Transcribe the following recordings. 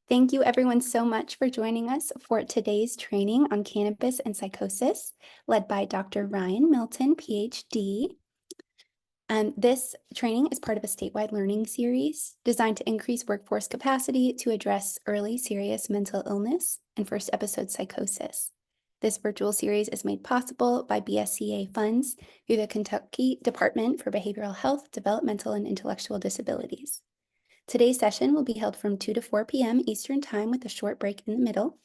Thank you everyone so much for joining us for today's training on cannabis and psychosis, led by Dr. Ryan Milton, PhD. This training is part of a statewide learning series designed to increase workforce capacity to address early serious mental illness and first episode psychosis. This virtual series is made possible by BSCA funds through the Kentucky Department for Behavioral Health, Developmental, and Intellectual Disabilities. Today's session will be held from 2 to 4 p.m. Eastern Time with a short break in the middle.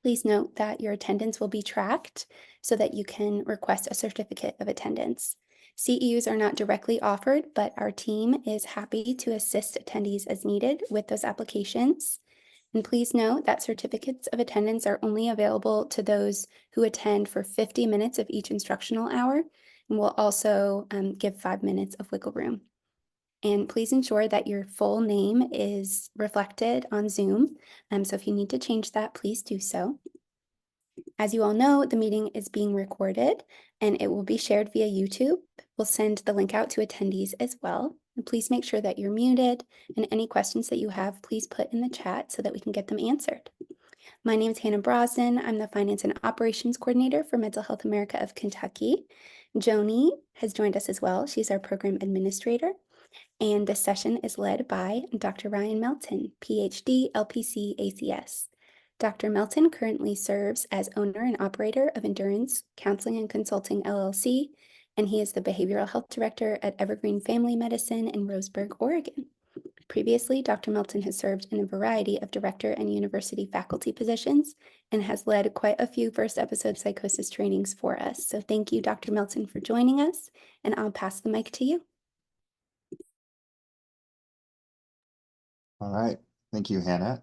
Please note that your attendance will be tracked so that you can request a certificate of attendance. CEUs are not directly offered, but our team is happy to assist attendees as needed with those applications. And please note that certificates of attendance are only available to those who attend for 50 minutes of each instructional hour, and we'll also give 5 minutes of wiggle room. And please ensure that your full name is reflected on Zoom. So if you need to change that, please do so. As you all know, the meeting is being recorded and it will be shared via YouTube. We'll send the link out to attendees as well. And please make sure that you're muted, and any questions that you have, please put in the chat so that we can get them answered. My name is Hannah Brosnan. I'm the Finance and Operations Coordinator for Mental Health America of Kentucky. Joni has joined us as well. She's our Program Administrator. And this session is led by Dr. Ryan Melton, PhD, LPC, ACS. Dr. Melton currently serves as owner and operator of Endurance Counseling and Consulting, LLC, and he is the Behavioral Health Director at Evergreen Family Medicine in Roseburg, Oregon. Previously, Dr. Melton has served in a variety of director and university faculty positions and has led quite a few first episode psychosis trainings for us. So thank you, Dr. Melton, for joining us, and I'll pass the mic to you. All right. Thank you, Hannah.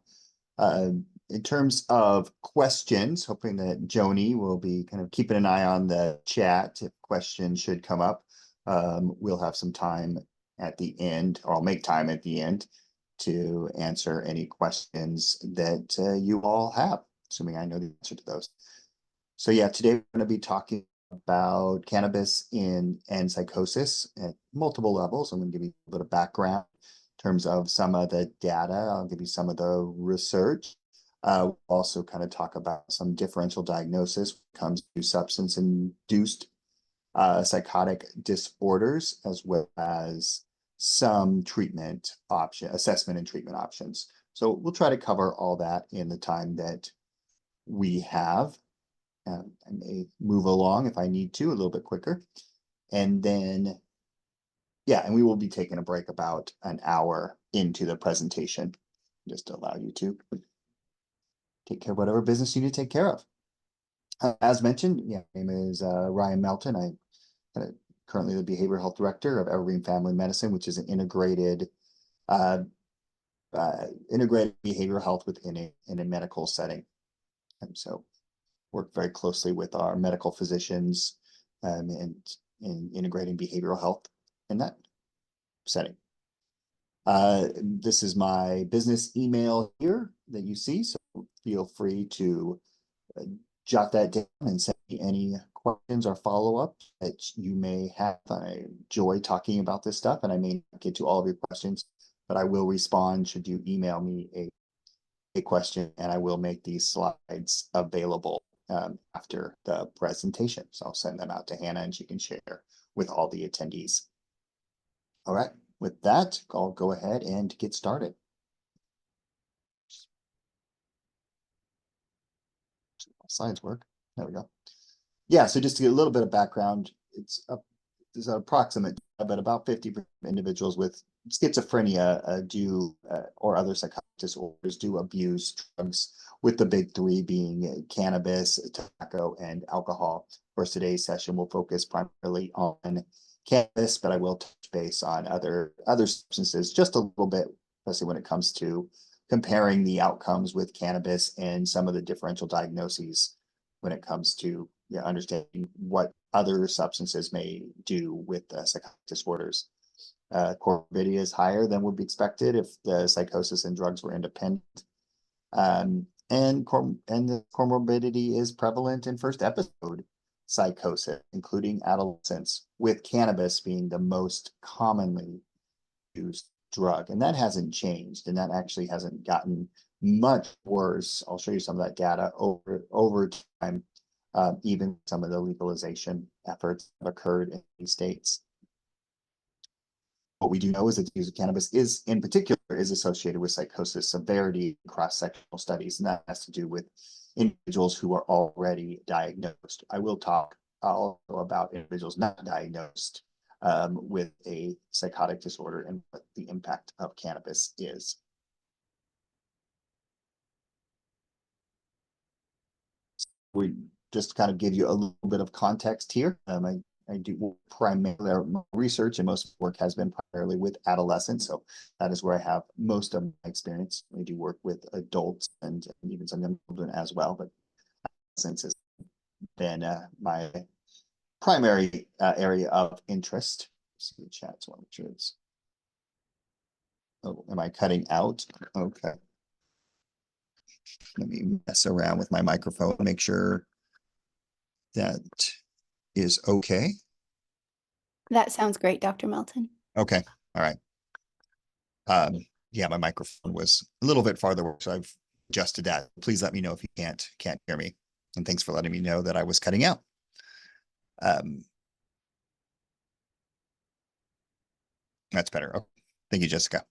In terms of questions, hoping that Joni will be kind of keeping an eye on the chat. If questions should come up, we'll have some time at the end, or I'll make time at the end to answer any questions that you all have, assuming I know the answer to those. So yeah, today we're going to be talking about cannabis and psychosis at multiple levels. I'm going to give you a little bit of background in terms of some of the data. I'll give you some of the research. We'll also kind of talk about some differential diagnosis when it comes to substance-induced psychotic disorders, as well as some treatment option, assessment and treatment options. So we'll try to cover all that in the time that we have. I may move along if I need to a little bit quicker. And then, yeah, and we will be taking a break about an hour into the presentation, just to allow you to take care of whatever business you need to take care of. As mentioned, yeah, my name is Ryan Melton. I'm currently the Behavioral Health Director of Evergreen Family Medicine, which is an integrated behavioral health within a medical setting. And so work very closely with our medical physicians and integrating behavioral health in that setting. This is my business email here that you see, so feel free to jot that down and send me any questions or follow-up that you may have. I enjoy talking about this stuff, and I may not get to all of your questions, but I will respond should you email me a question, and I will make these slides available after the presentation. So I'll send them out to Hannah and she can share with all the attendees. All right, with that, I'll go ahead and get started. Slides work. There we go. Yeah, so just to get a little bit of background, it's an approximate, but about 50% of individuals with schizophrenia or other psychotic disorders do abuse drugs, with the big three being cannabis, tobacco, and alcohol. Of course, today's session will focus primarily on cannabis, but I will touch base on other substances just a little bit, especially when it comes to comparing the outcomes with cannabis and some of the differential diagnoses when it comes to understanding what other substances may do with psychotic disorders. Comorbidity is higher than would be expected if the psychosis and drugs were independent. And the comorbidity is prevalent in first episode psychosis, including adolescents, with cannabis being the most commonly used drug. And that hasn't changed, and that actually hasn't gotten much worse. I'll show you some of that data over time. Even some of the legalization efforts have occurred in these states. What we do know is that the use of cannabis is, in particular, is associated with psychosis severity in cross-sectional studies, and that has to do with individuals who are already diagnosed. I will talk also about individuals not diagnosed with a psychotic disorder and what the impact of cannabis is. We just kind of give you a little bit of context here. I do primarily my research, and most work has been primarily with adolescents. So that is where I have most of my experience. I do work with adults and even some young children as well, but adolescence has been my primary area of interest. Let's see the chat. So I'm sure it's. Oh, am I cutting out? Okay. Let me mess around with my microphone, make sure that is okay. That sounds great, Dr. Melton. Okay. All right. Yeah, my microphone was a little bit farther away, so I've adjusted that. Please let me know if you can't hear me. And thanks for letting me know that I was cutting out. That's better. Okay. Thank you, Jessica.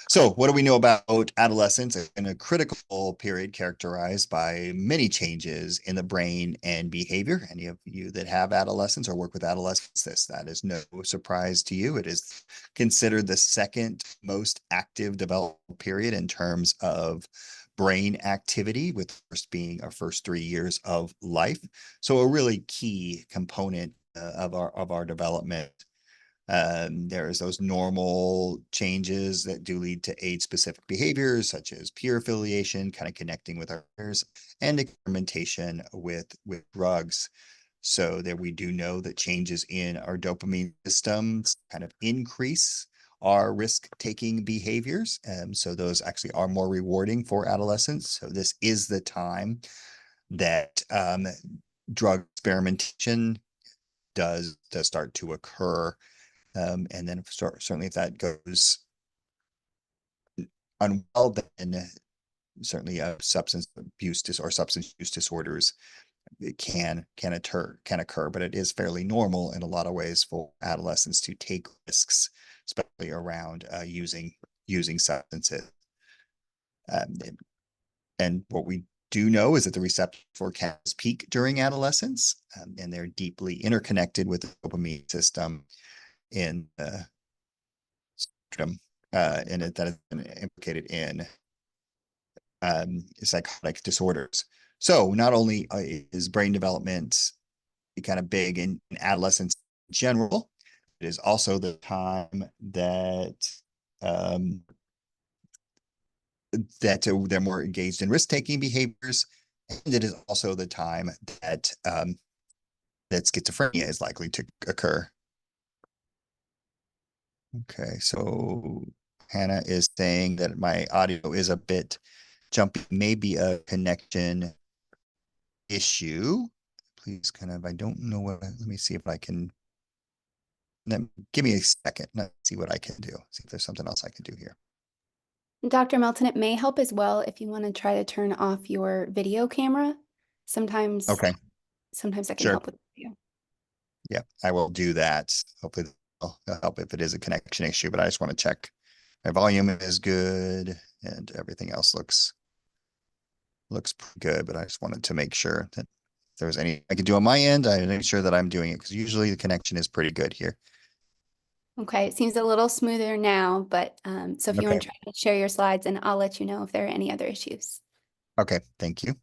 So what do we know about adolescence in a critical period characterized by many changes in the brain and behavior? Any of you that have adolescents or work with adolescents, that is no surprise to you. It is considered the second most active development period in terms of brain activity, with first being our first 3 years of life. So a really key component of our development. There's those normal changes that do lead to age-specific behaviors, such as peer affiliation, kind of connecting with our peers, and experimentation with drugs. So that we do know that changes in our dopamine systems kind of increase our risk-taking behaviors. So those actually are more rewarding for adolescents. So this is the time that drug experimentation does start to occur. And then certainly if that goes unwell, then certainly substance abuse or substance use disorders it can occur, but it is fairly normal in a lot of ways for adolescents to take risks, especially around using substances. And what we do know is that the receptors for cannabis peak during adolescence, and they're deeply interconnected with the dopamine system in the spectrum, and that has been implicated in psychotic disorders. So not only is brain development kind of big in adolescence in general, it is also the time that they're more engaged in risk-taking behaviors, and it is also the time that that schizophrenia is likely to occur. Okay, so Hannah is saying that my audio is a bit jumpy, maybe a connection issue. Please I don't know what, let me see if I can, give me a second. Let's see what I can do. See if there's something else I can do here. Dr. Melton, it may help as well if you want to try to turn off your video camera. Sometimes, Okay, sometimes that can sure. help with video. Yeah, I will do that. Hopefully that'll help if it is a connection issue, but I just want to check my volume is good and everything else looks pretty good, but I just wanted to make sure that if there was any I could do on my end, I make sure that I'm doing it because usually the connection is pretty good here. Okay, it seems a little smoother now, but so if you Okay. want to try to share your slides, and I'll let you know if there are any other issues. Okay, thank you.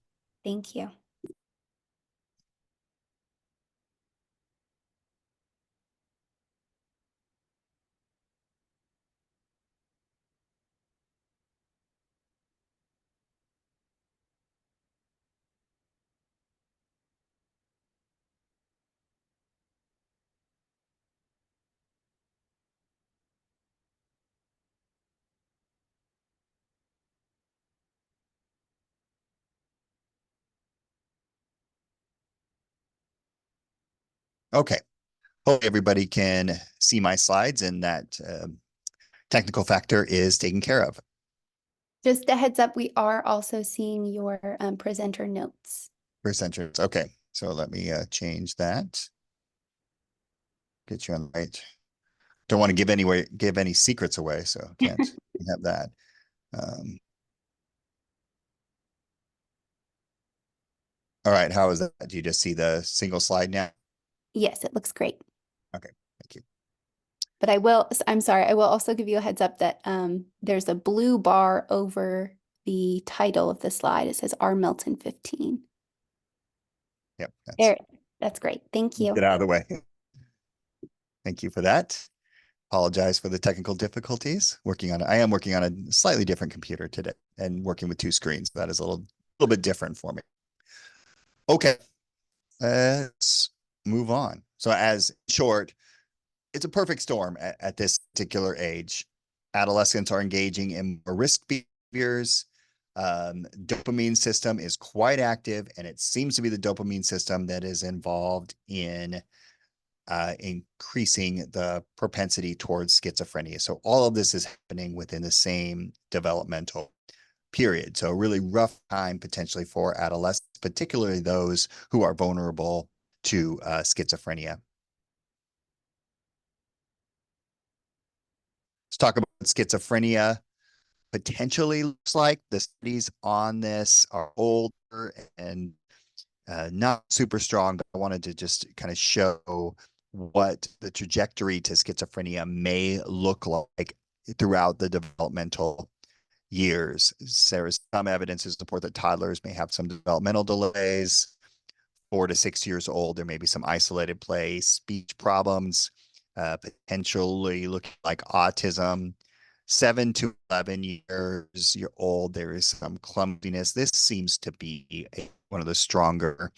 Thank you. Okay. Hopefully everybody can see my slides and that Technical factor is taken care of. Just a heads up, we are also seeing your presenter notes. Percentage. Okay, so let me change that. Get you on the right. Don't want to give any secrets away, so can't have that. Um, all right, how is that? Do you just see the single slide now? Yes, it looks great. Okay, thank you. But I'm sorry, I will also give you a heads up that there's a blue bar over the title of the slide. It says R. Milton 15. Yep, that's There, that's great. Thank you. get out of the way. Thank you for that. Apologize for the technical difficulties. I am working on a slightly different computer today and working with two screens. That is a little bit different for me. Okay, let's move on. So as short, it's a perfect storm at this particular age. Adolescents are engaging in more risk behaviors. Dopamine system is quite active, and it seems to be the dopamine system that is involved in increasing the propensity towards schizophrenia. So all of this is happening within the same developmental period. So a really rough time potentially for adolescents, particularly those who are vulnerable to schizophrenia. Let's talk about schizophrenia potentially looks like. The studies on this are older and not super strong, but I wanted to just kind of show what the trajectory to schizophrenia may look like throughout the developmental years. There is some evidence to support that toddlers may have some developmental delays. 4 to 6 years old, there may be some isolated play, speech problems, potentially looking like autism. 7 to 11 years old, there is some clumsiness. This seems to be one of the stronger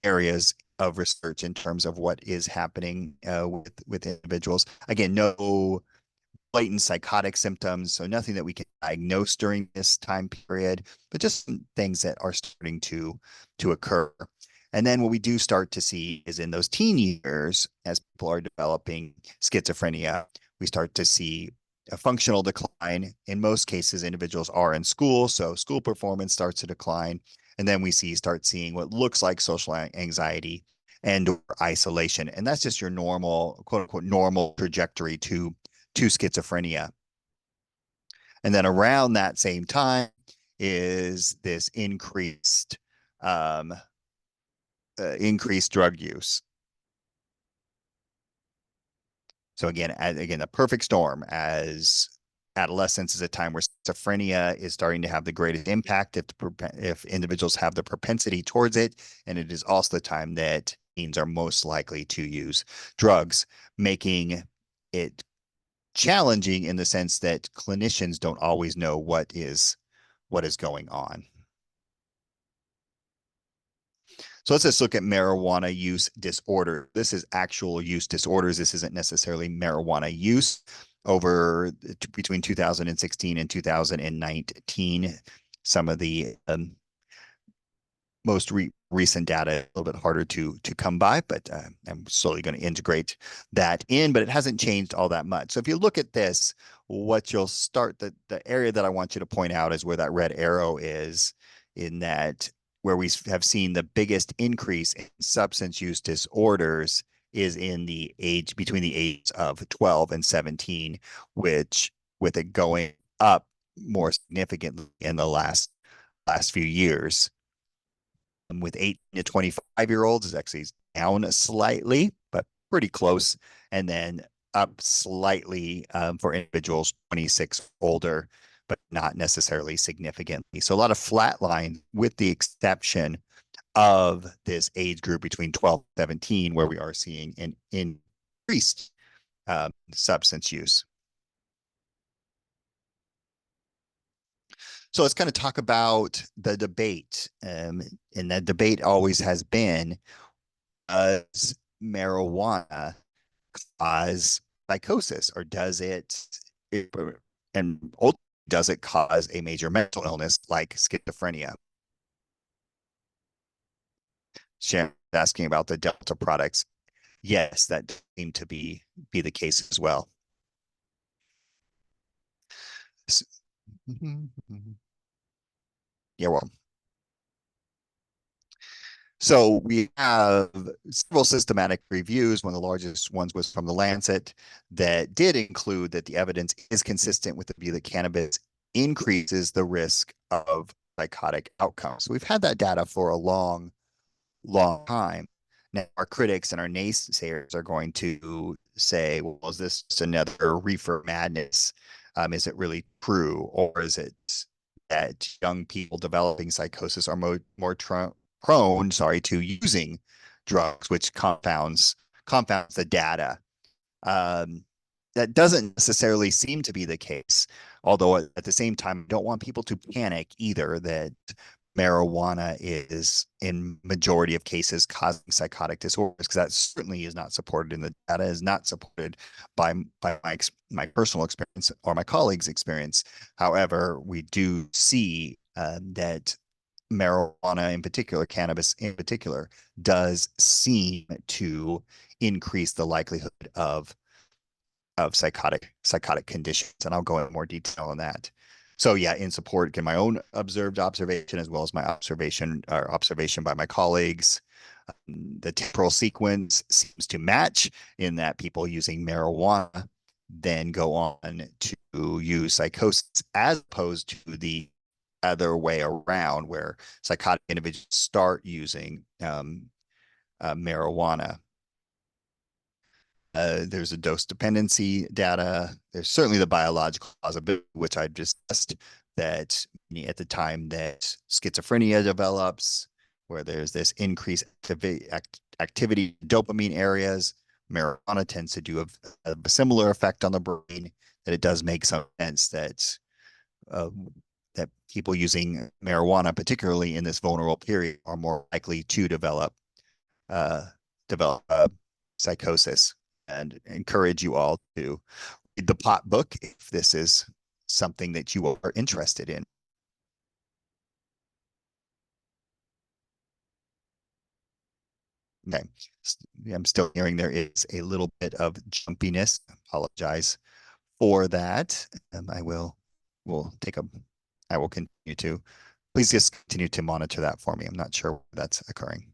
areas of research in terms of what is happening with individuals. Again, no blatant psychotic symptoms, so nothing that we can diagnose during this time period, but just things that are starting to occur. And then what we do start to see is in those teen years, as people are developing schizophrenia, we start to see a functional decline. In most cases, individuals are in school, so school performance starts to decline. And then we start seeing what looks like social anxiety and isolation. And that's just your normal, quote unquote, normal trajectory to schizophrenia. And then around that same time is this increased drug use. So again, the perfect storm, as adolescence is a time where schizophrenia is starting to have the greatest impact if individuals have the propensity towards it, and it is also the time that teens are most likely to use drugs, making it challenging in the sense that clinicians don't always know what is going on. So let's just look at marijuana use disorder. This is actual use disorders. This isn't necessarily marijuana use. Over between 2016 and 2019, some of the most recent data a little bit harder to come by, but I'm slowly going to integrate that in, but it hasn't changed all that much. So if you look at this, what you'll start, the area that I want you to point out is where that red arrow is, in that where we have seen the biggest increase in substance use disorders is in the age between the ages of 12 and 17, which with it going up more significantly in the last few years. With 18 to 25-year-olds is actually down slightly, but pretty close, and then up slightly for individuals 26 older, but not necessarily significantly. So a lot of flat line, with the exception of this age group between 12 and 17, where we are seeing an increased substance use. So let's kind of talk about the debate. And that debate always has been, does marijuana cause psychosis, or and ultimately, does it cause a major mental illness like schizophrenia? Sharon asking about the Delta products. Yes, that seemed to be the case as well. Yeah, well, so we have several systematic reviews. One of the largest ones was from the Lancet that did include that the evidence is consistent with the view that cannabis increases the risk of psychotic outcomes. So we've had that data for a long time. Now, our critics and our naysayers are going to say, well, is this just another reefer madness? Is it really true? Or is it that young people developing psychosis are prone, to using drugs, which confounds the data? Um, that doesn't necessarily seem to be the case. Although at the same time, I don't want people to panic either that marijuana is in majority of cases causing psychotic disorders, because that certainly is not supported in the data, is not supported by my personal experience or my colleagues' experience. However, we do see that marijuana in particular, cannabis in particular, does seem to increase the likelihood of psychotic conditions, and I'll go into more detail on that. So yeah, in support, again, my own observed observation as well as my observation by my colleagues, the temporal sequence seems to match in that people using marijuana then go on to use psychosis, as opposed to the other way around, where psychotic individuals start using marijuana. There's a dose dependency data. There's certainly the biological plausibility, which I discussed, that at the time that schizophrenia develops, where there's this increased activity dopamine areas, marijuana tends to do a similar effect on the brain, that it does make some sense uh, that people using marijuana, particularly in this vulnerable period, are more likely to uh, develop psychosis, and encourage you all to read the pot book if this is something that you are interested in. Okay. I'm still hearing there is a little bit of jumpiness. Apologize for that. I will take a I will continue to please just continue to monitor that for me. I'm not sure that's occurring.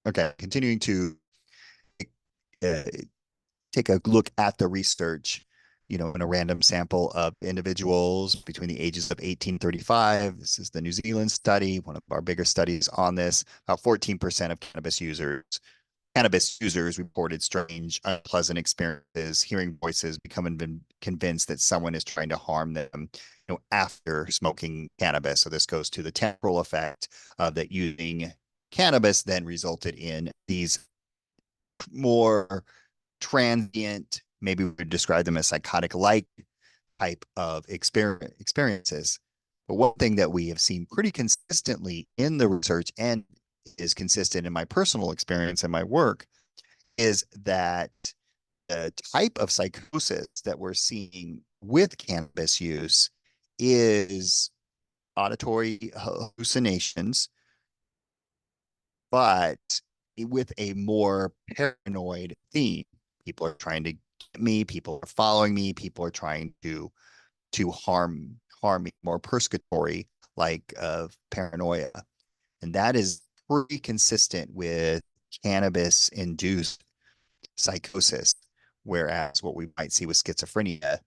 Okay, continuing to uh, take a look at the research, in a random sample of individuals between the ages of 18 and 35. This is the New Zealand study, one of our bigger studies on this. About 14% of cannabis users reported strange, unpleasant experiences, hearing voices, becoming convinced that someone is trying to harm them, after smoking cannabis. So this goes to the temporal effect of that using cannabis then resulted in these more transient, maybe we would describe them as psychotic-like type of experiences. But one thing that we have seen pretty consistently in the research, and is consistent in my personal experience and my work, is that the type of psychosis that we're seeing with cannabis use is auditory hallucinations, but with a more paranoid theme. People are trying to get me, people are following me, people are trying to harm me, more persecutory, like paranoia. And that is pretty consistent with cannabis induced psychosis, whereas what we might see with schizophrenia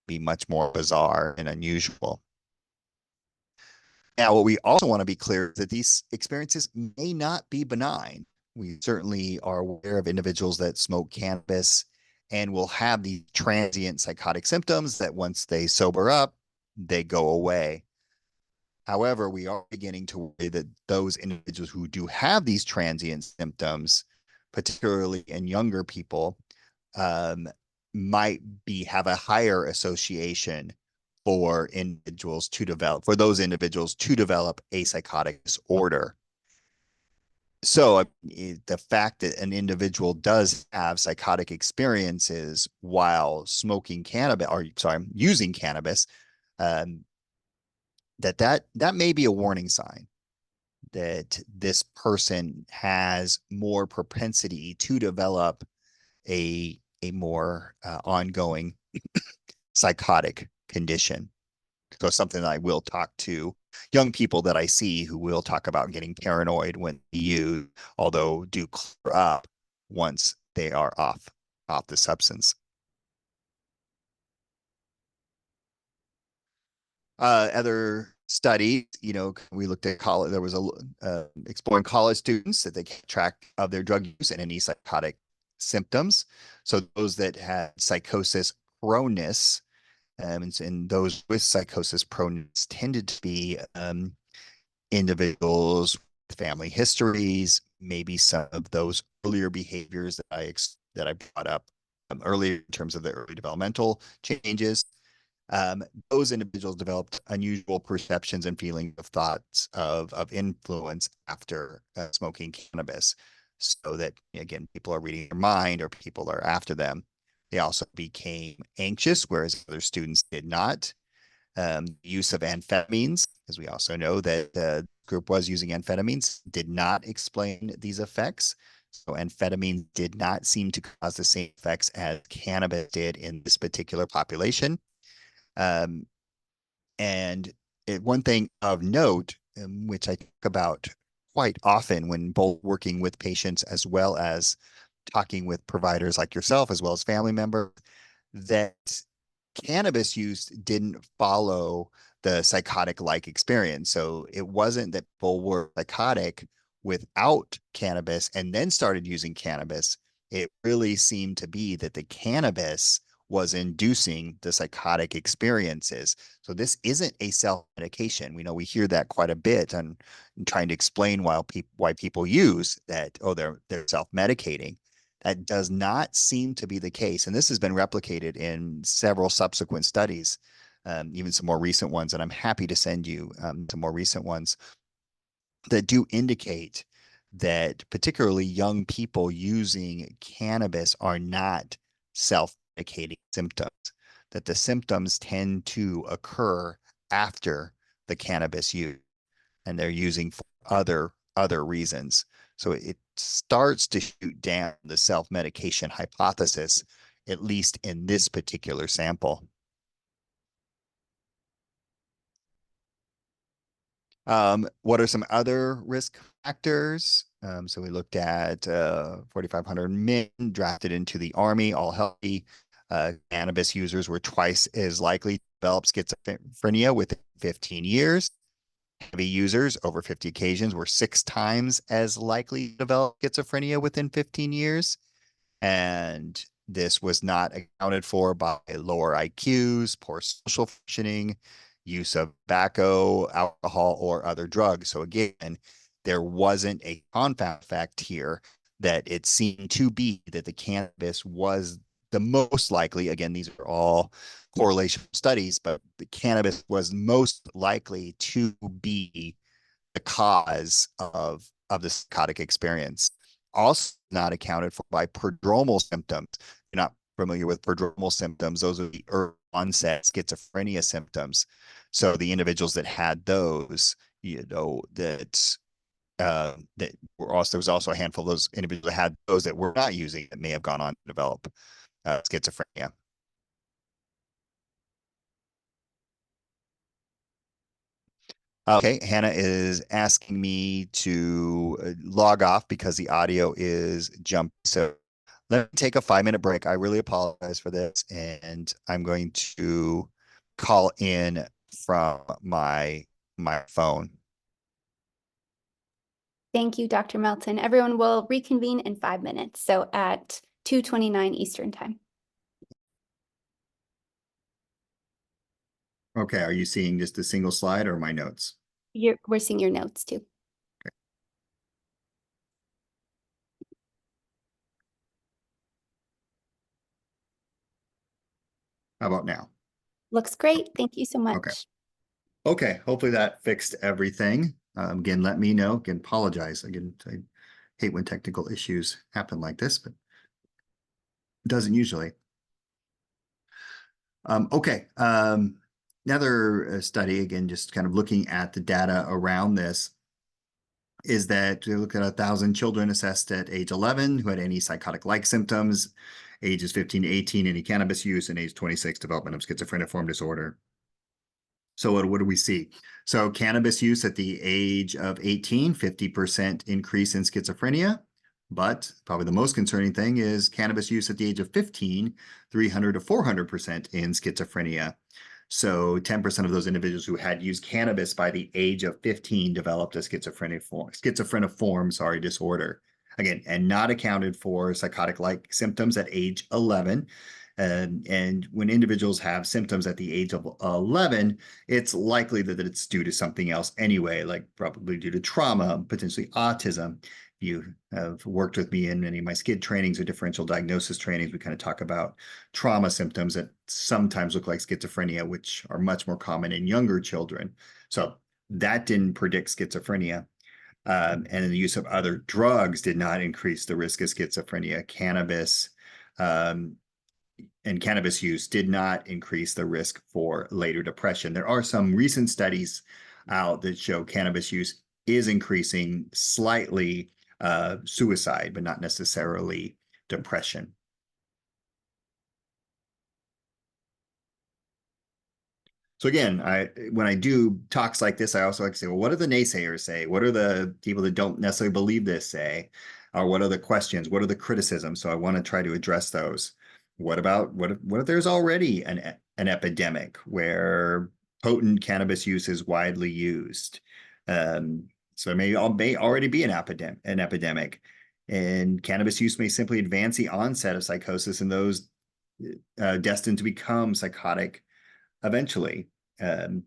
be much more bizarre and unusual. Now, what we also want to be clear is that these experiences may not be benign. We certainly are aware of individuals that smoke cannabis and will have these transient psychotic symptoms that once they sober up, they go away. However, we are beginning to worry that those individuals who do have these transient symptoms, particularly in younger people, um, might have a higher association for those individuals to develop a psychotic disorder. So the fact that an individual does have psychotic experiences while smoking cannabis, or sorry, using cannabis, um, that may be a warning sign that this person has more propensity to develop a more ongoing psychotic condition. So something that I will talk to young people that I see who will talk about getting paranoid when they use, although do clear up once they are off the substance. Other studies, we looked at college. There was exploring college students that they kept track of their drug use and any psychotic symptoms. So those that had psychosis proneness, and those with psychosis proneness tended to be individuals with family histories, maybe some of those earlier behaviors that I brought up earlier in terms of the early developmental changes. Those individuals developed unusual perceptions and feelings of thoughts of influence after smoking cannabis. So that, again, people are reading their mind or people are after them. They also became anxious, whereas other students did not. Use of amphetamines, as we also know that the group was using amphetamines, did not explain these effects. So amphetamines did not seem to cause the same effects as cannabis did in this particular population. Um, and one thing of note, which I talk about quite often when both working with patients as well as talking with providers like yourself, as well as family members, that cannabis use didn't follow the psychotic-like experience. So it wasn't that people were psychotic without cannabis and then started using cannabis. It really seemed to be that the cannabis was inducing the psychotic experiences. So this isn't a self-medication. We know we hear that quite a bit on trying to explain why people use that, oh, they're self-medicating. That does not seem to be the case. And this has been replicated in several subsequent studies, even some more recent ones. And I'm happy to send you some more recent ones that do indicate that particularly young people using cannabis are not self-medicating symptoms, that the symptoms tend to occur after the cannabis use and they're using for other reasons. So it starts to shoot down the self-medication hypothesis, at least in this particular sample. What are some other risk factors? So we looked at 4,500 men drafted into the Army, all healthy. Cannabis users were twice as likely to develop schizophrenia within 15 years. Heavy users over 50 occasions were 6 times as likely to develop schizophrenia within 15 years. And this was not accounted for by lower IQs, poor social functioning, use of tobacco, alcohol, or other drugs. So again, there wasn't a confound effect here that it seemed to be that the cannabis was the most likely. Again, these are all correlation studies, but the cannabis was most likely to be the cause of the psychotic experience. Also not accounted for by prodromal symptoms. If you're not familiar with prodromal symptoms, those are the early onset schizophrenia symptoms. So the individuals that had those, that were also, there was also a handful of those individuals that had those that were not using that may have gone on to develop schizophrenia. Okay, Hannah is asking me to log off because the audio is jumpy. So let me take a 5-minute break. I really apologize for this, and I'm going to call in from my phone. Thank you, Dr. Melton. Everyone will reconvene in 5 minutes, so at 2:29 Eastern Time. Okay, are you seeing just a single slide or my notes? We're seeing your notes too. How about now? Looks great. Thank you so Okay. much. Okay, hopefully that fixed everything. Again, let me know. Again, apologize. Again, I hate when technical issues happen like this, but it doesn't usually. Okay. Another study, again, just kind of looking at the data around this, is that we look at 1,000 children assessed at age 11 who had any psychotic-like symptoms, ages 15 to 18, any cannabis use, and age 26, development of schizophrenic disorder. So what do we see? So cannabis use at the age of 18, 50% increase in schizophrenia. But probably the most concerning thing is cannabis use at the age of 15, 300 to 400% in schizophrenia. So 10% of those individuals who had used cannabis by the age of 15 developed a schizophreniform disorder. Again, and not accounted for psychotic-like symptoms at age 11. And when individuals have symptoms at the age of 11, it's likely that it's due to something else anyway, like probably due to trauma, potentially autism. You have worked with me in any of my SCID trainings or differential diagnosis trainings. We kind of talk about trauma symptoms that sometimes look like schizophrenia, which are much more common in younger children. So that didn't predict schizophrenia. And the use of other drugs did not increase the risk of schizophrenia. Cannabis and cannabis use did not increase the risk for later depression. There are some recent studies out that show cannabis use is increasing slightly suicide, but not necessarily depression. So again, when I do talks like this, I also like to say, well, what do the naysayers say? What are the people that don't necessarily believe this say? Or what are the questions? What are the criticisms? So I want to try to address those. What if there's already an epidemic where potent cannabis use is widely used? So it may already be an epidemic, and cannabis use may simply advance the onset of psychosis in those destined to become psychotic eventually. And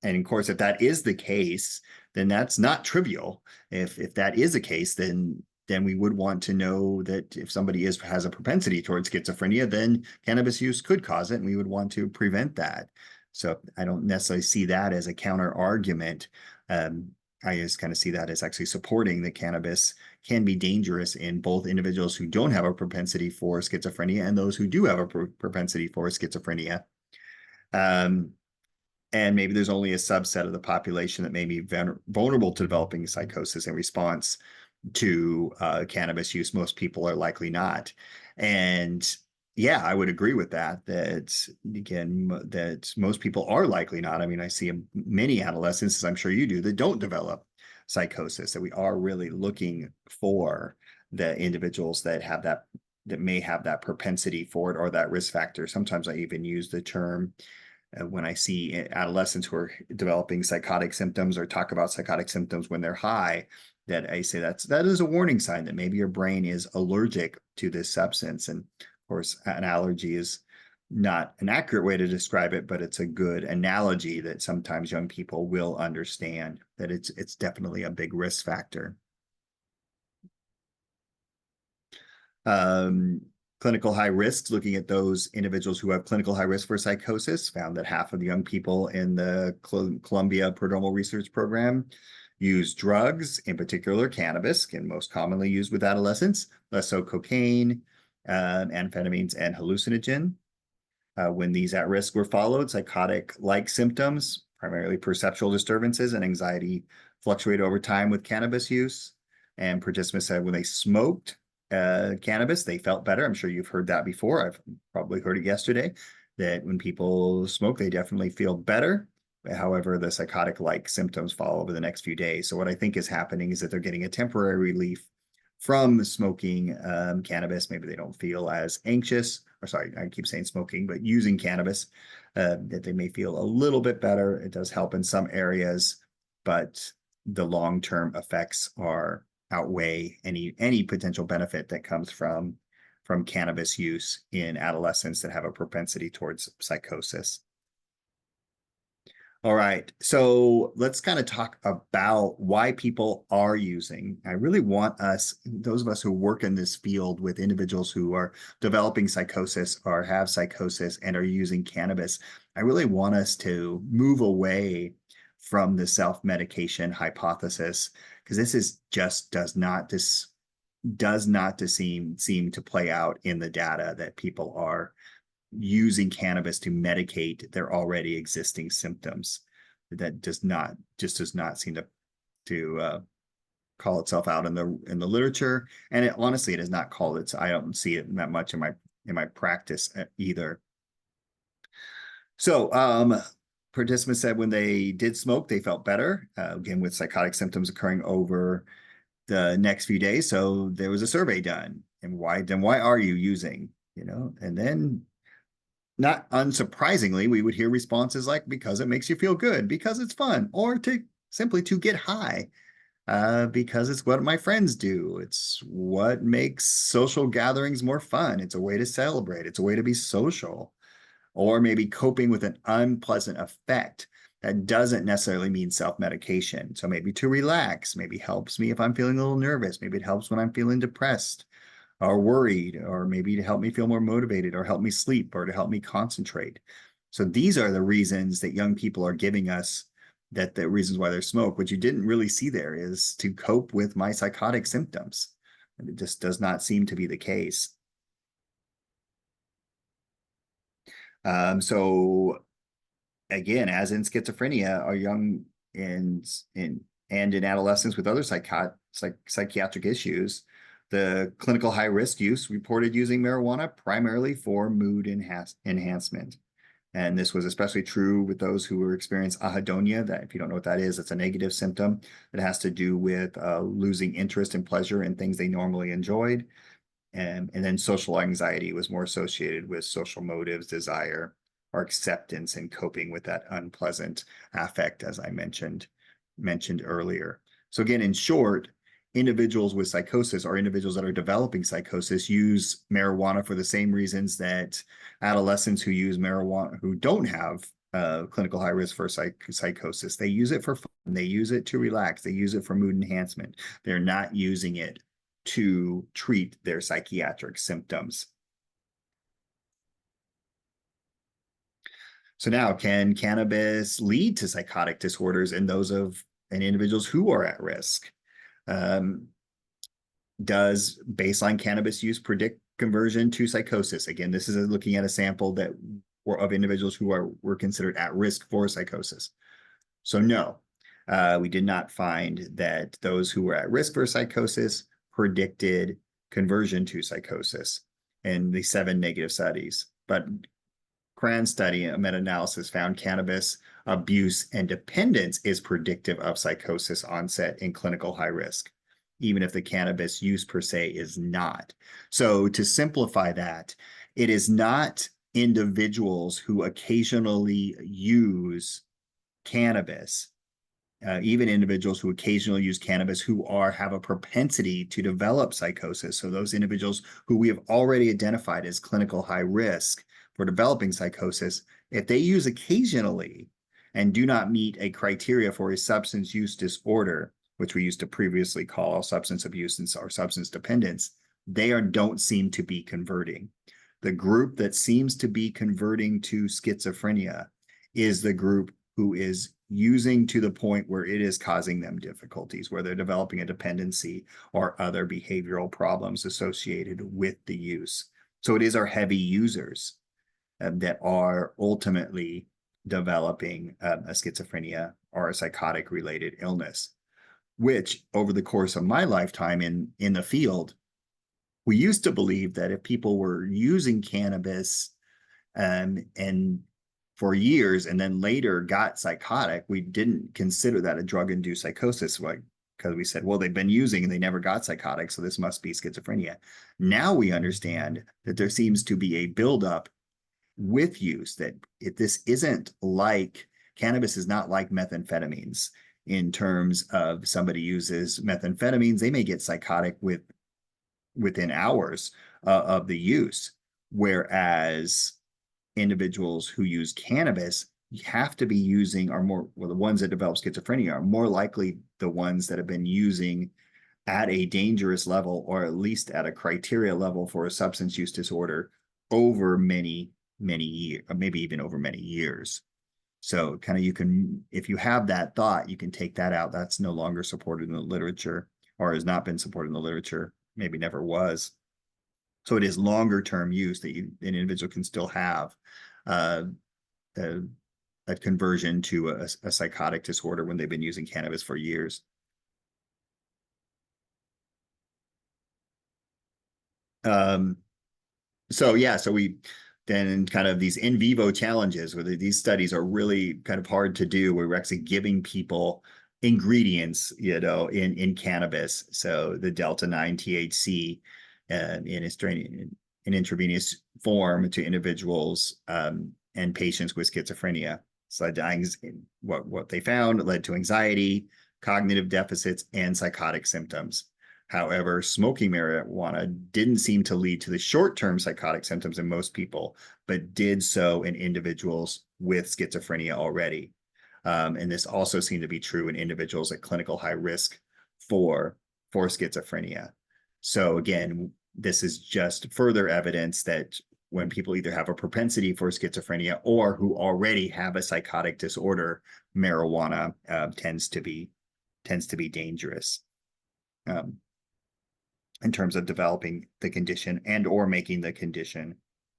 of course, if that is the case, then that's not trivial. If that is the case, then we would want to know that if somebody has a propensity towards schizophrenia, then cannabis use could cause it, and we would want to prevent that. So I don't necessarily see that as a counter argument. I just kind of see that as actually supporting that cannabis can be dangerous in both individuals who don't have a propensity for schizophrenia and those who do have a propensity for schizophrenia. And maybe there's only a subset of the population that may be vulnerable to developing psychosis in response to cannabis use. Most people are likely not. And yeah, I would agree with that, that most people are likely not. I mean, I see many adolescents, as I'm sure you do, that don't develop psychosis, that we are really looking for the individuals that may have that propensity for it or that risk factor. Sometimes I even use the term when I see adolescents who are developing psychotic symptoms or talk about psychotic symptoms when they're high, that I say that is a warning sign that maybe your brain is allergic to this substance. And of course, an allergy is not an accurate way to describe it, but it's a good analogy that sometimes young people will understand that it's definitely a big risk factor. Clinical high risks, looking at those individuals who have clinical high risk for psychosis, found that half of the young people in the Columbia Prodromal Research Program use drugs, in particular cannabis, and most commonly used with adolescents, less so cocaine, amphetamines, and hallucinogen. When these at risk were followed, psychotic-like symptoms, primarily perceptual disturbances and anxiety, fluctuate over time with cannabis use. And participants said when they smoked cannabis, they felt better. I'm sure you've heard that before. I've probably heard it yesterday, that when people smoke, they definitely feel better. However, the psychotic-like symptoms follow over the next few days. So what I think is happening is that they're getting a temporary relief from smoking cannabis. Maybe they don't feel as anxious, or sorry, I keep saying smoking, but using cannabis, that they may feel a little bit better. It does help in some areas, but the long-term effects outweigh any potential benefit that comes from cannabis use in adolescents that have a propensity towards psychosis. All right, so let's kind of talk about why people are using. I really want those of us who work in this field with individuals who are developing psychosis or have psychosis and are using cannabis, I really want us to move away from the self-medication hypothesis, because this does not seem to play out in the data, that people are using cannabis to medicate their already existing symptoms. That does not seem to call itself out in the literature, and honestly, it has not called it. I don't see it that much in my practice either. So, participants said when they did smoke, they felt better. Again, with psychotic symptoms occurring over the next few days. So there was a survey done, and why are you using? And then, not unsurprisingly, we would hear responses like, because it makes you feel good, because it's fun, or simply to get high, because it's what my friends do. It's what makes social gatherings more fun. It's a way to celebrate. It's a way to be social, or maybe coping with an unpleasant effect. That doesn't necessarily mean self-medication. So maybe to relax, maybe helps me if I'm feeling a little nervous. Maybe it helps when I'm feeling depressed or worried, or maybe to help me feel more motivated, or help me sleep, or to help me concentrate. So these are the reasons that young people are giving us, that the reasons why they smoke. What you didn't really see there is to cope with my psychotic symptoms. And it just does not seem to be the case. So again, as in schizophrenia, are young and in adolescents with other psychiatric issues, the clinical high risk use reported using marijuana primarily for mood enhancement. And this was especially true with those who were experiencing anhedonia. That, if you don't know what that is, it's a negative symptom that has to do with losing interest and pleasure in things they normally enjoyed. And then social anxiety was more associated with social motives, desire, or acceptance, and coping with that unpleasant affect, as I mentioned earlier. So again, in short, individuals with psychosis, or individuals that are developing psychosis, use marijuana for the same reasons that adolescents who use marijuana, who don't have clinical high risk for psychosis, they use it for fun, they use it to relax, they use it for mood enhancement. They're not using it to treat their psychiatric symptoms. So now, can cannabis lead to psychotic disorders in those of individuals who are at risk? Does baseline cannabis use predict conversion to psychosis? Again, this is looking at a sample that were of individuals who were considered at risk for psychosis. So no, we did not find that those who were at risk for psychosis predicted conversion to psychosis in the 7 negative studies. But Cran study, a meta-analysis, found cannabis abuse and dependence is predictive of psychosis onset in clinical high risk, even if the cannabis use per se is not. So to simplify that, it is not individuals who occasionally use cannabis, even individuals who occasionally use cannabis who have a propensity to develop psychosis. So those individuals who we have already identified as clinical high risk for developing psychosis, if they use occasionally and do not meet a criteria for a substance use disorder, which we used to previously call substance abuse or substance dependence, they don't seem to be converting. The group that seems to be converting to schizophrenia is the group who is using to the point where it is causing them difficulties, where they're developing a dependency or other behavioral problems associated with the use. So it is our heavy users that are ultimately developing a schizophrenia or a psychotic related illness, which over the course of my lifetime in the field, we used to believe that if people were using cannabis and for years and then later got psychotic, we didn't consider that a drug-induced psychosis, because we said, well, they've been using and they never got psychotic, so this must be schizophrenia. Now we understand that there seems to be a buildup with use, that this isn't like, cannabis is not like methamphetamines in terms of somebody uses methamphetamines, they may get psychotic within hours of the use, whereas individuals who use cannabis have to be using, the ones that develop schizophrenia are more likely the ones that have been using at a dangerous level, or at least at a criteria level for a substance use disorder, over many years, maybe even over many years. So kind of, you can, if you have that thought, you can take that out. That's no longer supported in the literature, or has not been supported in the literature, maybe never was. So it is longer term use that an individual can still have uh, a conversion to a psychotic disorder when they've been using cannabis for years. Um, so yeah, so we then kind of these in vivo challenges where these studies are really kind of hard to do, where we're actually giving people ingredients, in cannabis. So the delta-9 THC in intravenous form to individuals and patients with schizophrenia. So what they found led to anxiety, cognitive deficits, and psychotic symptoms. However, smoking marijuana didn't seem to lead to the short-term psychotic symptoms in most people, but did so in individuals with schizophrenia already. And this also seemed to be true in individuals at clinical high risk for schizophrenia. So again, this is just further evidence that when people either have a propensity for schizophrenia or who already have a psychotic disorder, marijuana tends to be dangerous. In terms of developing the condition and or making the condition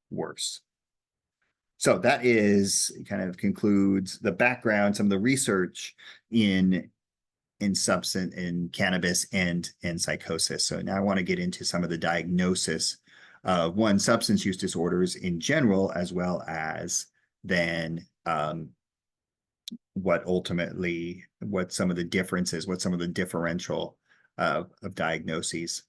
worse. So that is kind of concludes the background, some of the research in cannabis and psychosis. So now I want to get into some of the diagnosis of substance use disorders in general, as well as then what some of the differences, what some of the differential of diagnoses.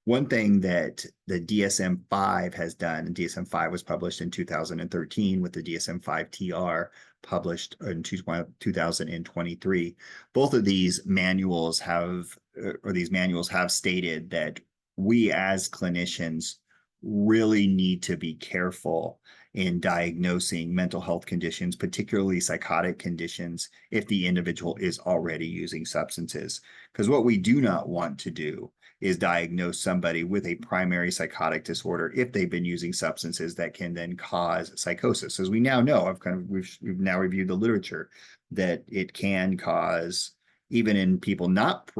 One thing that the DSM-5 has done, and DSM-5 was published in 2013 with the DSM-5-TR published in 2023. Both of these manuals have stated that we as clinicians really need to be careful in diagnosing mental health conditions, particularly psychotic conditions, if the individual is already using substances. Because what we do not want to do is diagnose somebody with a primary psychotic disorder if they've been using substances that can then cause psychosis. As we now know, we've now reviewed the literature that it can cause, even in people not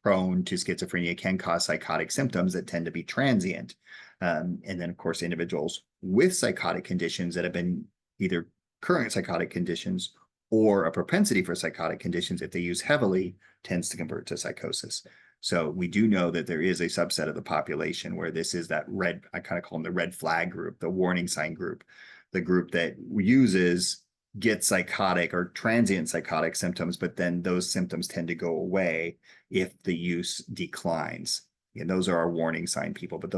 prone to schizophrenia, can cause psychotic symptoms that tend to be transient. And then, of course, individuals with psychotic conditions that have been either current psychotic conditions or a propensity for psychotic conditions, if they use heavily, tends to convert to psychosis. So we do know that there is a subset of the population where this is that red, I kind of call them the red flag group, the warning sign group, the group that gets psychotic or transient psychotic symptoms, but then those symptoms tend to go away if the use declines. And those are our warning sign people, but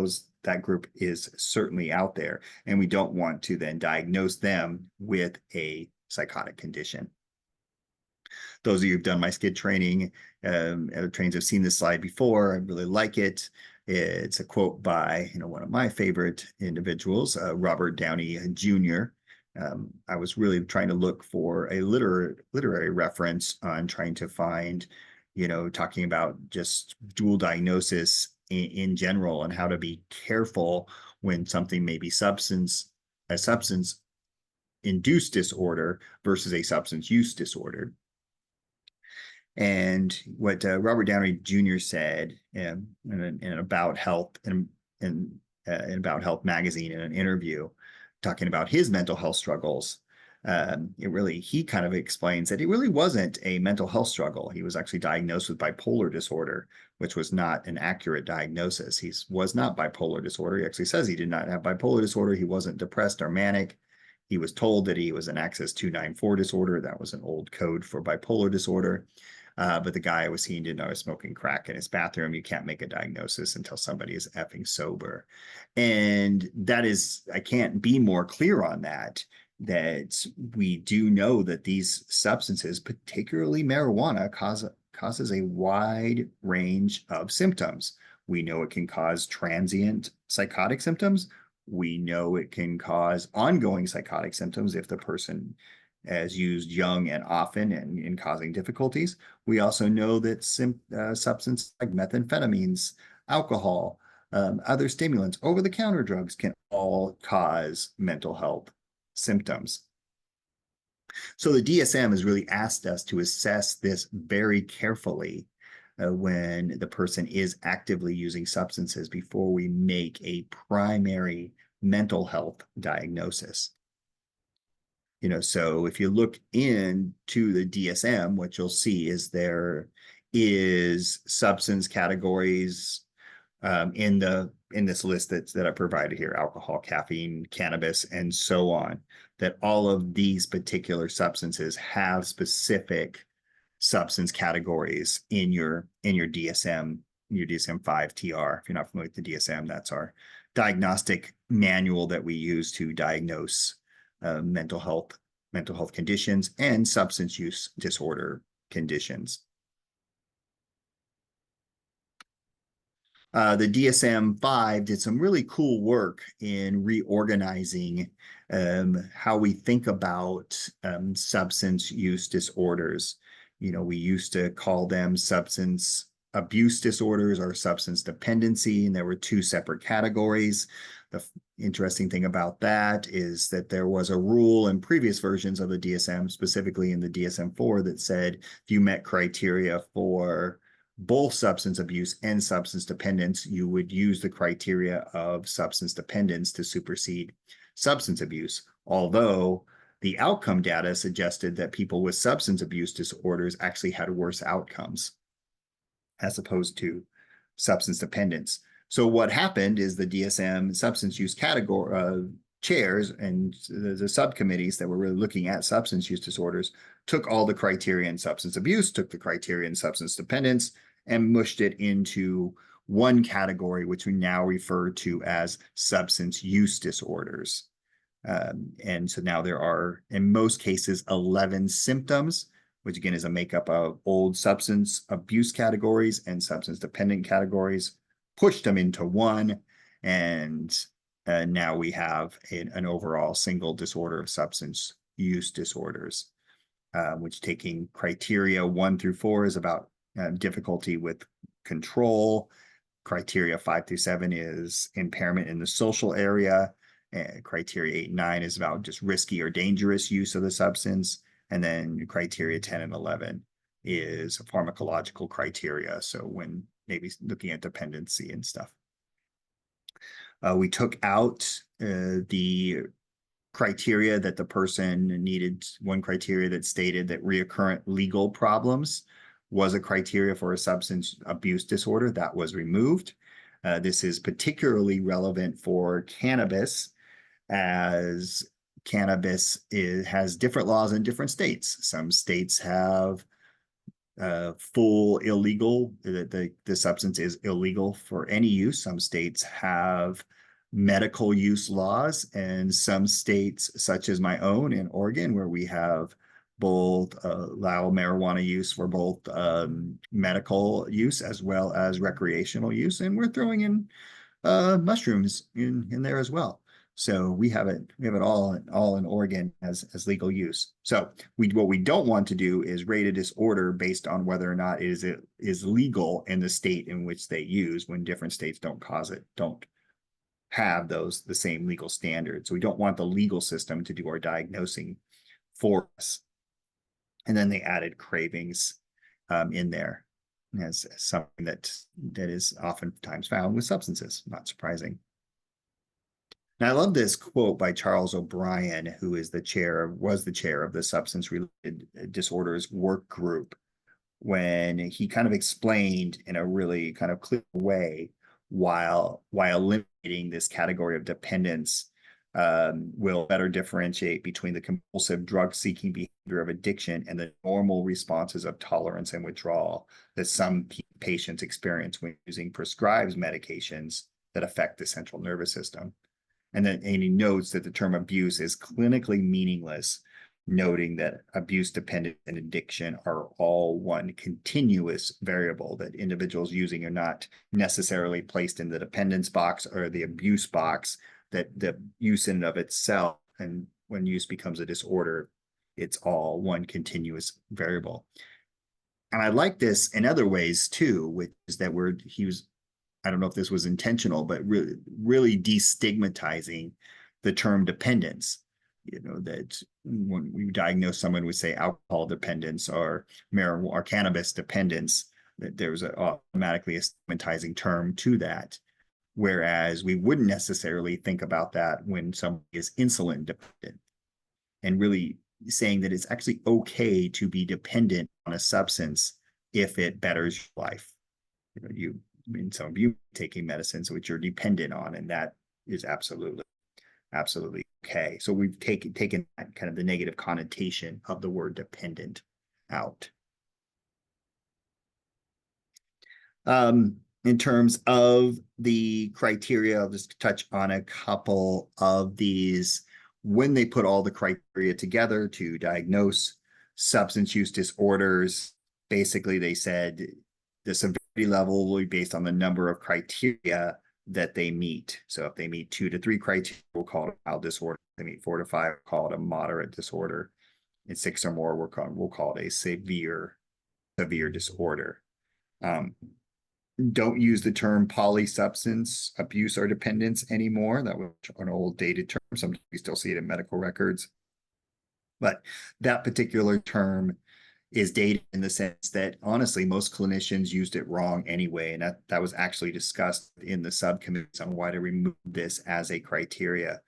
that group is certainly out there, and we don't want to then diagnose them with a psychotic condition. Those of you who've done my skid training, trainings have seen this slide before. I really like it. It's a quote by one of my favorite individuals, Robert Downey Jr. I was really trying to look for a literary reference on trying to find, talking about just dual diagnosis in general and how to be careful when something may be a substance induced disorder versus a substance use disorder. And what Robert Downey Jr. said in About Health in About Health magazine in an interview, talking about his mental health struggles, he kind of explains that it really wasn't a mental health struggle. He was actually diagnosed with bipolar disorder, which was not an accurate diagnosis. He was not bipolar disorder. He actually says he did not have bipolar disorder. He wasn't depressed or manic. He was told that he was an Axis 294 disorder. That was an old code for bipolar disorder. But the guy was seen to know smoking crack in his bathroom. You can't make a diagnosis until somebody is effing sober. And that is, I can't be more clear on that we do know that these substances, particularly marijuana, causes a wide range of symptoms. We know it can cause transient psychotic symptoms. We know it can cause ongoing psychotic symptoms if the person has used young and often and in causing difficulties. We also know that substances like methamphetamines, alcohol, other stimulants, over-the-counter drugs can all cause mental health symptoms. So the DSM has really asked us to assess this very carefully when the person is actively using substances before we make a primary mental health diagnosis. So if you look into the DSM, what you'll see is there is substance categories in this list that I provided here: alcohol, caffeine, cannabis, and so on. That all of these particular substances have specific substance categories in your DSM, your DSM-5 TR. If you're not familiar with the DSM, that's our diagnostic manual that we use to diagnose mental health conditions and substance use disorder conditions. The DSM-5 did some really cool work in reorganizing how we think about substance use disorders. We used to call them substance abuse disorders or substance dependency, and there were two separate categories. The interesting thing about that is that there was a rule in previous versions of the DSM, specifically in the DSM-4, that said if you met criteria for both substance abuse and substance dependence, you would use the criteria of substance dependence to supersede substance abuse. Although the outcome data suggested that people with substance abuse disorders actually had worse outcomes as opposed to substance dependence. So what happened is the DSM substance use category chairs and the subcommittees that were really looking at substance use disorders took all the criteria in substance abuse, took the criteria in substance dependence, and mushed it into one category, which we now refer to as substance use disorders. And so now there are, in most cases, 11 symptoms, which again is a makeup of old substance abuse categories and substance dependent categories, pushed them into one, and now we have an overall single disorder of substance use disorders, which, taking criteria 1 through 4, is about difficulty with control. Criteria 5 through 7 is impairment in the social area. Criteria 8 and 9 is about just risky or dangerous use of the substance. And then criteria 10 and 11 is pharmacological criteria. So when maybe looking at dependency and stuff. We took out the criteria that the person needed. One criteria that stated that reoccurrent legal problems was a criteria for a substance abuse disorder. That was removed. This is particularly relevant for cannabis, as cannabis has different laws in different states. Some states have full illegal, the substance is illegal for any use. Some states have medical use laws, and some states, such as my own in Oregon, where we have both allow marijuana use for both medical use as well as recreational use, and we're throwing in mushrooms in there as well. So we have it all in Oregon as legal use. So what we don't want to do is rate a disorder based on whether or not it is legal in the state in which they use, when different states don't have the same legal standards. So we don't want the legal system to do our diagnosing for us. And then they added cravings in there as something that is oftentimes found with substances. Not surprising. Now, I love this quote by Charles O'Brien, who was the chair of the substance-related disorders work group, when he kind of explained in a really kind of clear way while eliminating this category of dependence will better differentiate between the compulsive drug-seeking behavior of addiction and the normal responses of tolerance and withdrawal that some patients experience when using prescribed medications that affect the central nervous system. And he notes that the term abuse is clinically meaningless, noting that abuse, dependence, and addiction are all one continuous variable, that individuals using are not necessarily placed in the dependence box or the abuse box, that the use in and of itself, and when use becomes a disorder, it's all one continuous variable. And I like this in other ways too, which is that I don't know if this was intentional, but really destigmatizing the term dependence. That when we diagnose someone with, say, alcohol dependence or marijuana or cannabis dependence, There's automatically a stigmatizing term to that. Whereas we wouldn't necessarily think about that when somebody is insulin dependent, and really saying that it's actually okay to be dependent on a substance if it betters your life. Some of you taking medicines which you're dependent on, and that is absolutely okay. So we've taken that kind of the negative connotation of the word dependent out. In terms of the criteria, I'll just touch on a couple of these. When they put all the criteria together to diagnose substance use disorders, basically they said the severity level will be based on the number of criteria that they meet. So if they meet 2 to 3 criteria, we'll call it a mild disorder. If they meet 4 to 5, we'll call it a moderate disorder. And 6 or more, we'll call it a severe disorder. Don't use the term polysubstance abuse or dependence anymore. That was an old dated term. Sometimes we still see it in medical records. But that particular term is dated in the sense that, honestly, most clinicians used it wrong anyway. And that was actually discussed in the subcommittees on why to remove this as a criteria.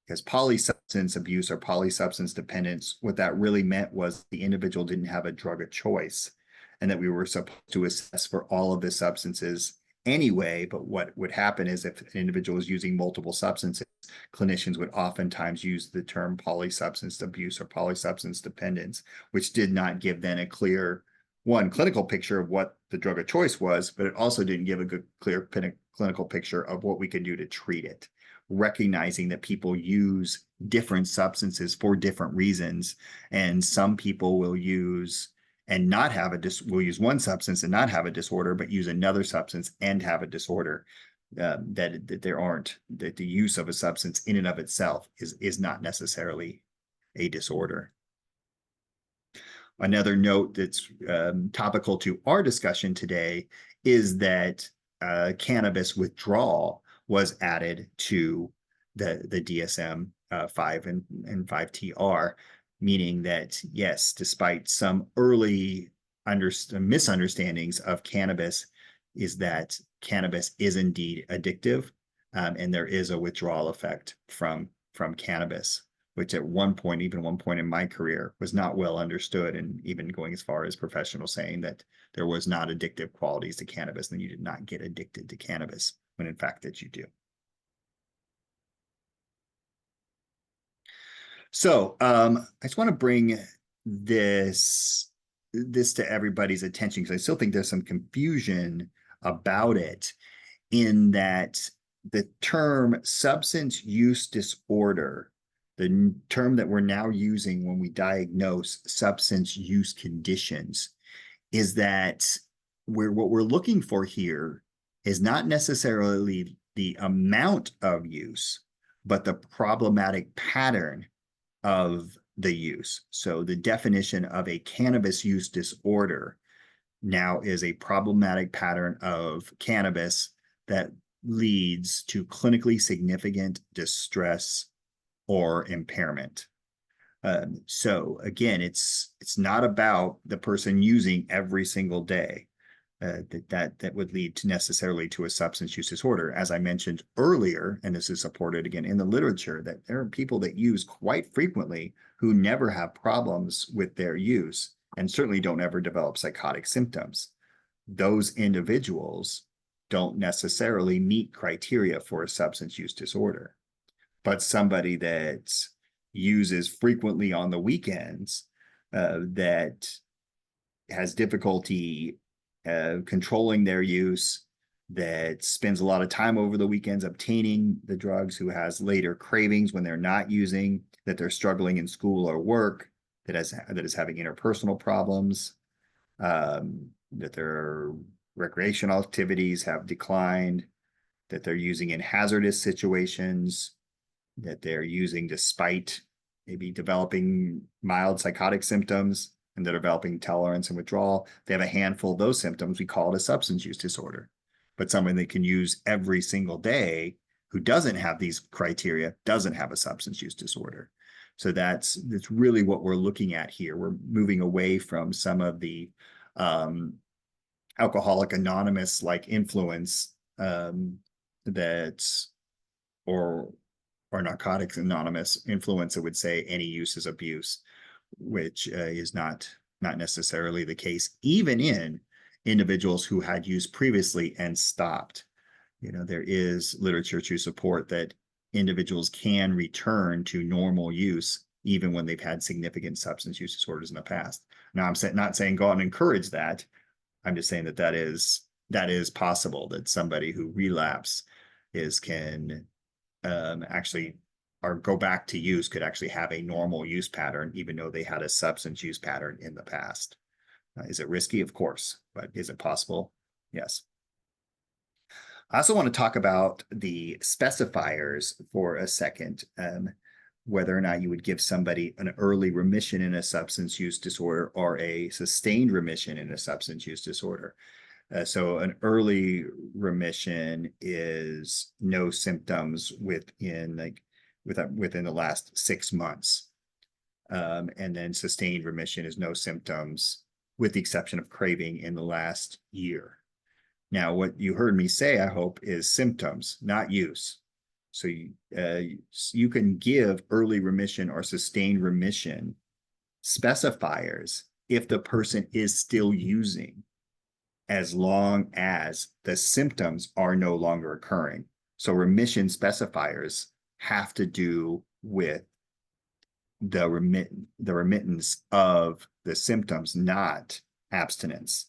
Because polysubstance abuse or polysubstance dependence, what that really meant was the individual didn't have a drug of choice, and that we were supposed to assess for all of the substances anyway. But what would happen is if an individual is using multiple substances, clinicians would oftentimes use the term polysubstance abuse or polysubstance dependence, which did not give then a clear, clinical picture of what the drug of choice was, but it also didn't give a good, clear clinical picture of what we could do to treat it. Recognizing that people use different substances for different reasons, and some people will use and not have will use one substance and not have a disorder, but use another substance and have a disorder. That the use of a substance in and of itself is not necessarily a disorder. Another note that's topical to our discussion today is that cannabis withdrawal was added to the DSM-5 and 5-TR, meaning that, yes, despite some early misunderstandings of cannabis, is that cannabis is indeed addictive, and there is a withdrawal effect from cannabis, which at one point in my career, was not well understood, and even going as far as professionals saying that there was not addictive qualities to cannabis, and you did not get addicted to cannabis, when in fact that you do. So I just want to bring this to everybody's attention, because I still think there's some confusion about it, in that the term substance use disorder, the term that we're now using when we diagnose substance use conditions, is that what we're looking for here is not necessarily the amount of use, but the problematic pattern of the use. So the definition of a cannabis use disorder now is a problematic pattern of cannabis that leads to clinically significant distress or impairment. So again, it's not about the person using every single day. That would lead to necessarily to a substance use disorder. As I mentioned earlier, and this is supported again in the literature, that there are people that use quite frequently who never have problems with their use, and certainly don't ever develop psychotic symptoms. Those individuals don't necessarily meet criteria for a substance use disorder. But somebody that uses frequently on the weekends, that has difficulty controlling their use, that spends a lot of time over the weekends obtaining the drugs, who has later cravings when they're not using, that they're struggling in school or work, that is having interpersonal problems, that their recreational activities have declined, that they're using in hazardous situations, that they're using despite maybe developing mild psychotic symptoms, and they're developing tolerance and withdrawal. They have a handful of those symptoms. We call it a substance use disorder. But someone they can use every single day who doesn't have these criteria doesn't have a substance use disorder. So that's really what we're looking at here. We're moving away from some of the Alcoholic Anonymous like influence that or Narcotics Anonymous influence that would say any use is abuse, which is not necessarily the case, even in individuals who had used previously and stopped. There is literature to support that individuals can return to normal use even when they've had significant substance use disorders in the past. Now, I'm not saying go out and encourage that. I'm just saying that is possible, that somebody who relapse can actually, or go back to use, could actually have a normal use pattern, even though they had a substance use pattern in the past. Is it risky? Of course, but is it possible? Yes. I also want to talk about the specifiers for a second, whether or not you would give somebody an early remission in a substance use disorder or a sustained remission in a substance use disorder. So an early remission is no symptoms within the last 6 months. And then sustained remission is no symptoms with the exception of craving in the last year. Now, what you heard me say, I hope, is symptoms, not use. So you can give early remission or sustained remission specifiers if the person is still using, as long as the symptoms are no longer occurring. So remission specifiers have to do with the remittance of the symptoms, not abstinence.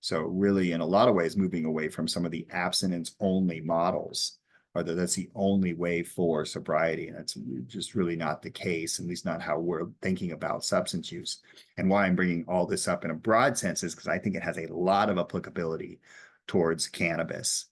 So really, in a lot of ways, moving away from some of the abstinence-only models, or that's the only way for sobriety. And that's just really not the case, at least not how we're thinking about substance use. And why I'm bringing all this up in a broad sense is because I think it has a lot of applicability towards cannabis,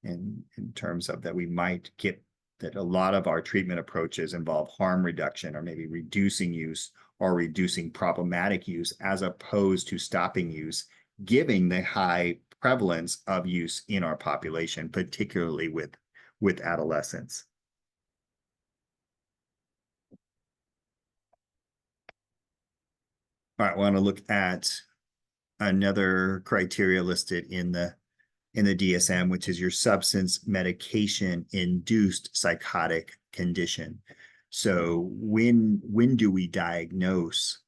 in terms of that we might get that a lot of our treatment approaches involve harm reduction, or maybe reducing use or reducing problematic use, as opposed to stopping use, given the high prevalence of use in our population, particularly with adolescents. All right, I want to look at another criteria listed in the DSM, which is your substance medication induced psychotic condition. So when do we diagnose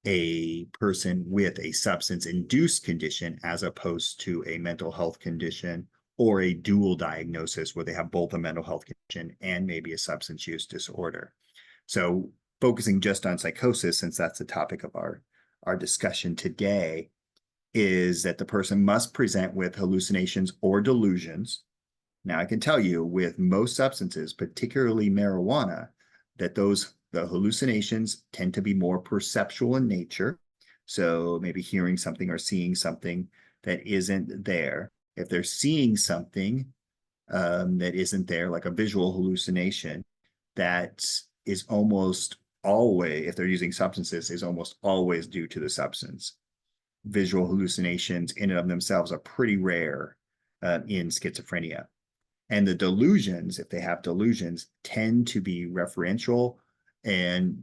a person with a substance induced condition as opposed to a mental health condition, or a dual diagnosis where they have both a mental health condition and maybe a substance use disorder? So focusing just on psychosis, since that's the topic of our discussion today, is that the person must present with hallucinations or delusions. Now, I can tell you with most substances, particularly marijuana, that the hallucinations tend to be more perceptual in nature. So maybe hearing something or seeing something that isn't there. If they're seeing something that isn't there, like a visual hallucination, that is almost always, if they're using substances, is almost always due to the substance. Visual hallucinations in and of themselves are pretty rare in schizophrenia. And the delusions, if they have delusions, tend to be referential and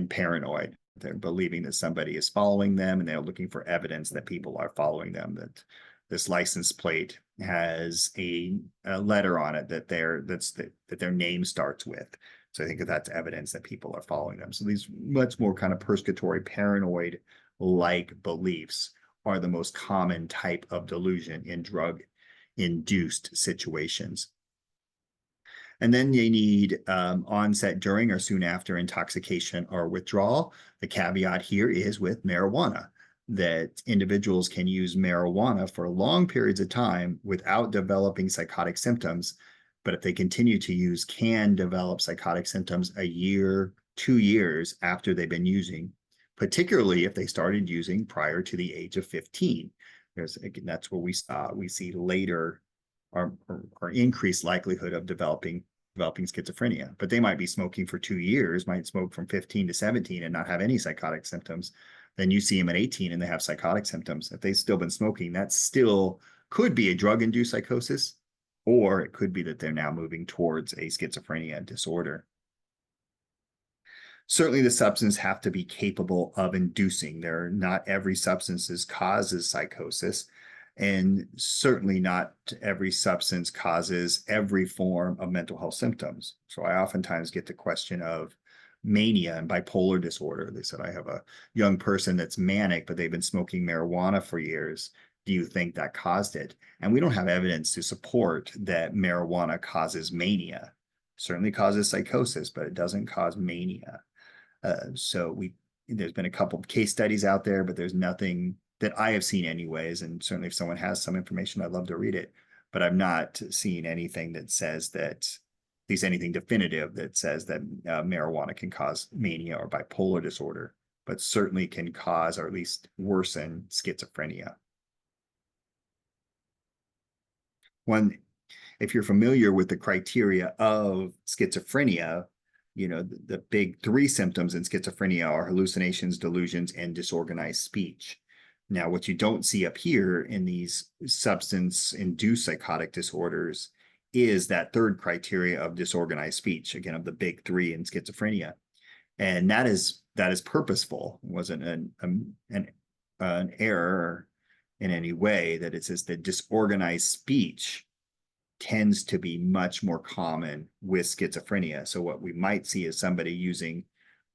paranoid. They're believing that somebody is following them, and they're looking for evidence that people are following them, that this license plate has a letter on it that their name starts with. So I think that's evidence that people are following them. So these much more kind of persecutory, paranoid like beliefs are the most common type of delusion in drug induced situations. And then you need onset during or soon after intoxication or withdrawal. The caveat here is with marijuana, that individuals can use marijuana for long periods of time without developing psychotic symptoms, but if they continue to use, can develop psychotic symptoms a year, 2 years after they've been using, particularly if they started using prior to the age of 15. That's what we see later, or increased likelihood of developing schizophrenia. But they might be smoking for 2 years, might smoke from 15 to 17 and not have any psychotic symptoms. Then you see them at 18 and they have psychotic symptoms. If they've still been smoking, that still could be a drug-induced psychosis, or it could be that they're now moving towards a schizophrenia disorder. Certainly the substance have to be capable of inducing. Not every substance causes psychosis. And certainly not every substance causes every form of mental health symptoms. So I oftentimes get the question of mania and bipolar disorder. They said, I have a young person that's manic, but they've been smoking marijuana for years. Do you think that caused it? And we don't have evidence to support that marijuana causes mania. Certainly causes psychosis, but it doesn't cause mania. There's been a couple of case studies out there, but there's nothing that I have seen anyways. And certainly if someone has some information, I'd love to read it, but I've not seen anything that says that, at least anything definitive that says that marijuana can cause mania or bipolar disorder, but certainly can cause, or at least worsen, schizophrenia. If you're familiar with the criteria of schizophrenia, the big three symptoms in schizophrenia are hallucinations, delusions, and disorganized speech. Now, what you don't see up here in these substance-induced psychotic disorders is that third criteria of disorganized speech, again, of the big three in schizophrenia. And that is purposeful. It wasn't an error in any way, that it says that disorganized speech tends to be much more common with schizophrenia. So what we might see is somebody using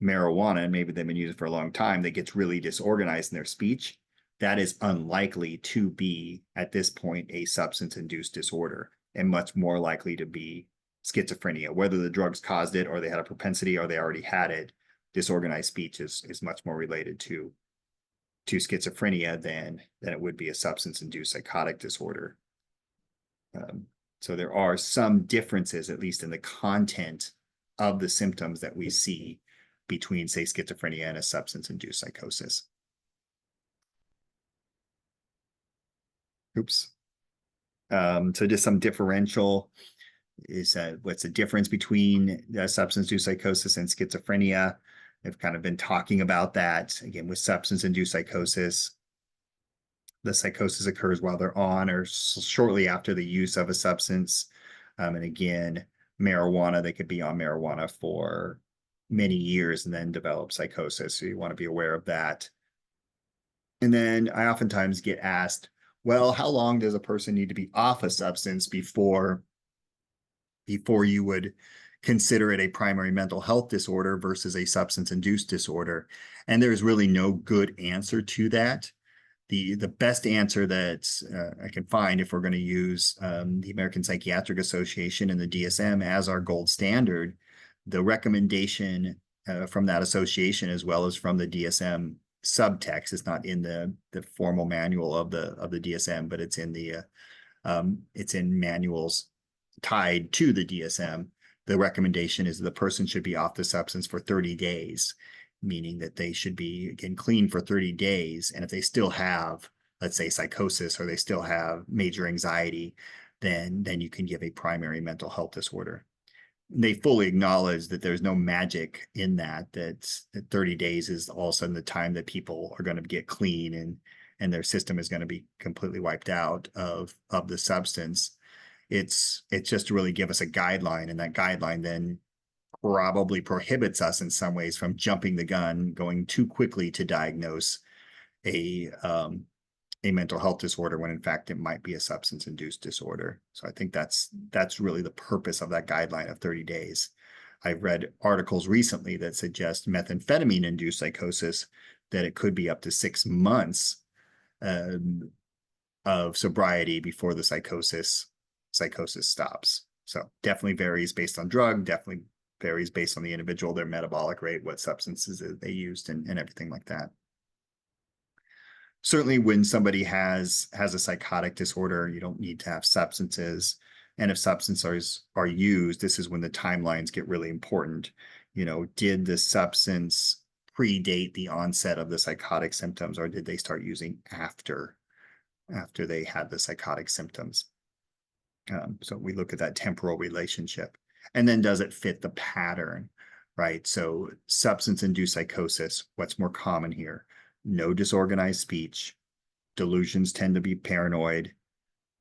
marijuana, and maybe they've been using it for a long time, that gets really disorganized in their speech. That is unlikely to be, at this point, a substance-induced disorder, and much more likely to be schizophrenia. Whether the drugs caused it, or they had a propensity, or they already had it, disorganized speech is much more related to schizophrenia than it would be a substance-induced psychotic disorder. So there are some differences, at least in the content of the symptoms that we see between, say, schizophrenia and a substance-induced psychosis. Oops. So just some differential is what's the difference between substance-induced psychosis and schizophrenia. I've kind of been talking about that. Again, with substance-induced psychosis, the psychosis occurs while they're on or shortly after the use of a substance. And again, marijuana, they could be on marijuana for many years and then develop psychosis. So you want to be aware of that. And then I oftentimes get asked, well, how long does a person need to be off a substance before you would consider it a primary mental health disorder versus a substance-induced disorder? And there's really no good answer to that. The best answer that I can find, if we're going to use the American Psychiatric Association and the DSM as our gold standard, the recommendation from that association, as well as from the DSM subtext, is not in the formal manual of the DSM, but it's in manuals tied to the DSM. The recommendation is the person should be off the substance for 30 days. Meaning that they should be, again, clean for 30 days. And if they still have, let's say, psychosis, or they still have major anxiety, then you can give a primary mental health disorder. And they fully acknowledge that there's no magic in that 30 days is all of a sudden the time that people are going to get clean and their system is going to be completely wiped out of the substance. It's just to really give us a guideline, and that guideline then probably prohibits us in some ways from jumping the gun, going too quickly to diagnose a mental health disorder when in fact it might be a substance-induced disorder. So I think that's really the purpose of that guideline of 30 days. I've read articles recently that suggest methamphetamine-induced psychosis, that it could be up to 6 months of sobriety before the psychosis stops. So definitely varies based on drug, definitely varies based on the individual, their metabolic rate, what substances they used, and everything like that. Certainly when somebody has a psychotic disorder, you don't need to have substances. And if substances are used, this is when the timelines get really important. Did the substance predate the onset of the psychotic symptoms, or did they start using after they had the psychotic symptoms? So we look at that temporal relationship. And then does it fit the pattern, right? So substance-induced psychosis, what's more common here? No disorganized speech. Delusions tend to be paranoid.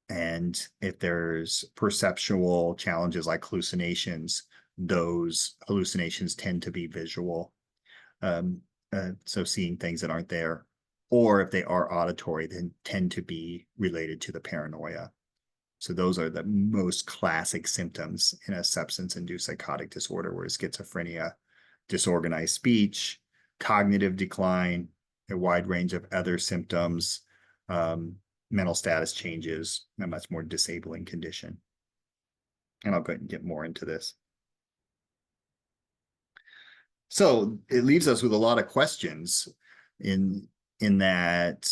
And if there's perceptual challenges like hallucinations, those hallucinations tend to be visual. So seeing things that aren't there. or if they are auditory, then tend to be related to the paranoia. So those are the most classic symptoms in a substance-induced psychotic disorder, where schizophrenia, disorganized speech, cognitive decline, a wide range of other symptoms, mental status changes, a much more disabling condition. And I'll go ahead and get more into this. So it leaves us with a lot of questions in that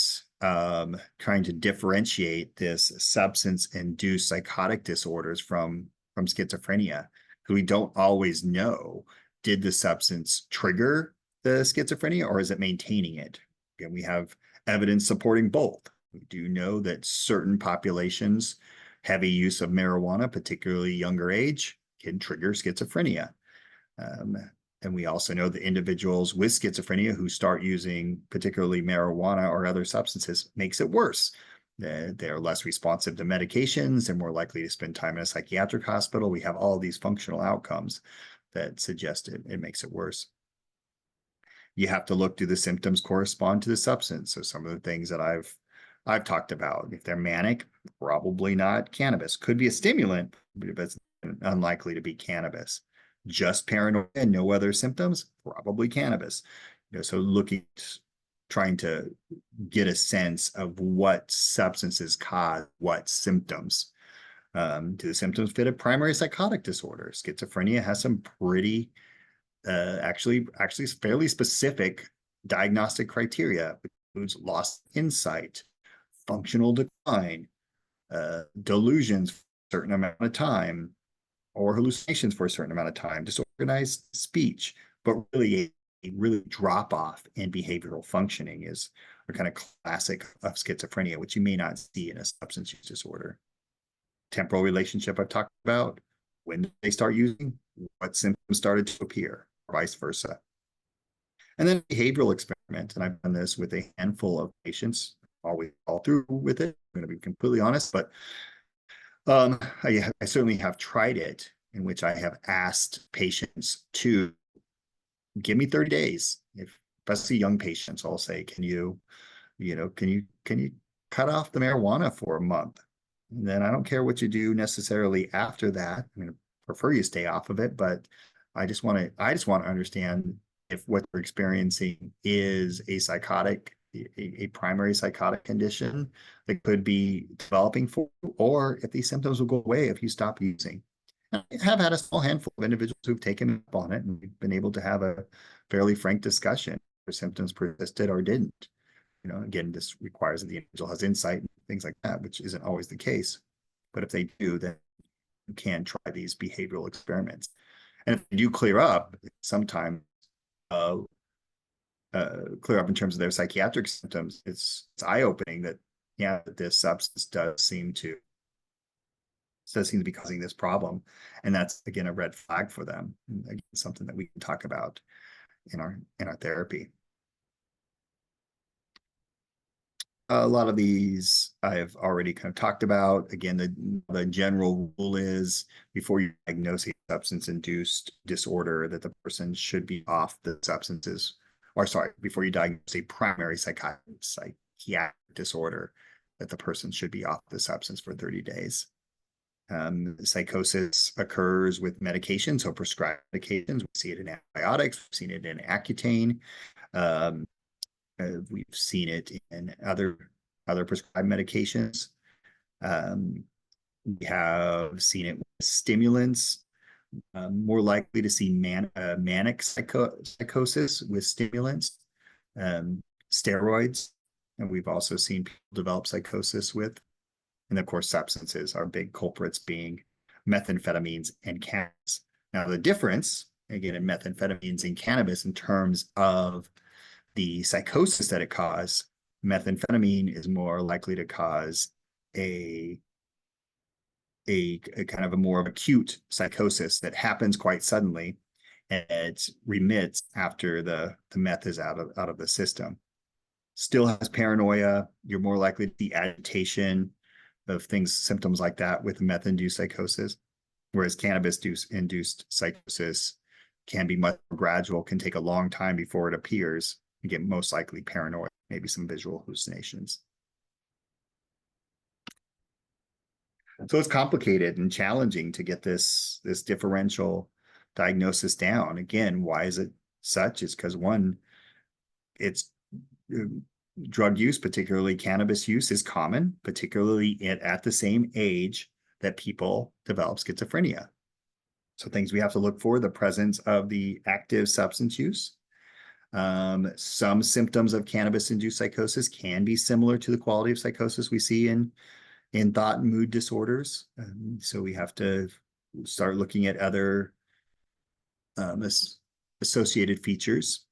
trying to differentiate this substance-induced psychotic disorders from schizophrenia, because we don't always know, did the substance trigger the schizophrenia or is it maintaining it? Again, we have evidence supporting both. We do know that certain populations, heavy use of marijuana, particularly younger age, can trigger schizophrenia. And we also know that individuals with schizophrenia who start using particularly marijuana or other substances makes it worse. They're less responsive to medications. They're more likely to spend time in a psychiatric hospital. We have all these functional outcomes that suggest it makes it worse. You have to look, do the symptoms correspond to the substance? So some of the things that I've talked about, if they're manic, probably not cannabis. Could be a stimulant, but it's unlikely to be cannabis. Just paranoia and no other symptoms, probably cannabis. So trying to get a sense of what substances cause what symptoms. Do the symptoms fit a primary psychotic disorder? Schizophrenia has some pretty, actually fairly specific diagnostic criteria, which includes loss of insight, functional decline, delusions for a certain amount of time, or hallucinations for a certain amount of time, disorganized speech, but really a really drop off in behavioral functioning is a kind of classic of schizophrenia, which you may not see in a substance use disorder. Temporal relationship I've talked about, when they start using, what symptoms started to appear, or vice versa. And then behavioral experiment, and I've done this with a handful of patients, always all through with it, I'm going to be completely honest, but I certainly have tried it, in which I have asked patients to give me 30 days. If I see young patients, I'll say, can you cut off the marijuana for a month? And then I don't care what you do necessarily after that. I'm going to prefer you stay off of it, but I just want to understand if what you're experiencing is a primary psychotic condition that could be developing for you, or if these symptoms will go away if you stop using. I have had a small handful of individuals who've taken up on it, and we've been able to have a fairly frank discussion where symptoms persisted or didn't. Again, this requires that the individual has insight and things like that, which isn't always the case. But if they do, then you can try these behavioral experiments. And if they do clear up, sometimes clear up in terms of their psychiatric symptoms, it's eye-opening that this substance does seem to be causing this problem, and that's again a red flag for them. And again, something that we can talk about in our therapy. A lot of these I've already kind of talked about. Again, the general rule is, before you diagnose a substance-induced disorder, that the person should be off the substances. Or sorry, before you diagnose a primary psychiatric disorder, that the person should be off the substance for 30 days. Psychosis occurs with medication, so prescribed medications. We see it in antibiotics, we've seen it in Accutane, we've seen it in other prescribed medications. We have seen it with stimulants. More likely to see manic psychosis with stimulants, steroids, and we've also seen people develop psychosis with, and of course, substances are big culprits, being methamphetamines and cannabis. Now, the difference, again, in methamphetamines and cannabis in terms of the psychosis that it causes, methamphetamine is more likely to cause a kind of a more acute psychosis that happens quite suddenly, and it remits after the meth is out of the system. Still has paranoia. You're more likely to see agitation of symptoms like that with meth-induced psychosis, whereas cannabis-induced psychosis can be much more gradual, can take a long time before it appears. Again, most likely paranoia maybe some visual hallucinations. So it's complicated and challenging to get this differential diagnosis down. Again, why is it such? It's because one, it's drug use, particularly cannabis use, is common, particularly at the same age that people develop schizophrenia. So things we have to look for: the presence of the active substance use. Some symptoms of cannabis-induced psychosis can be similar to the quality of psychosis we see in thought and mood disorders. So we have to start looking at other associated features.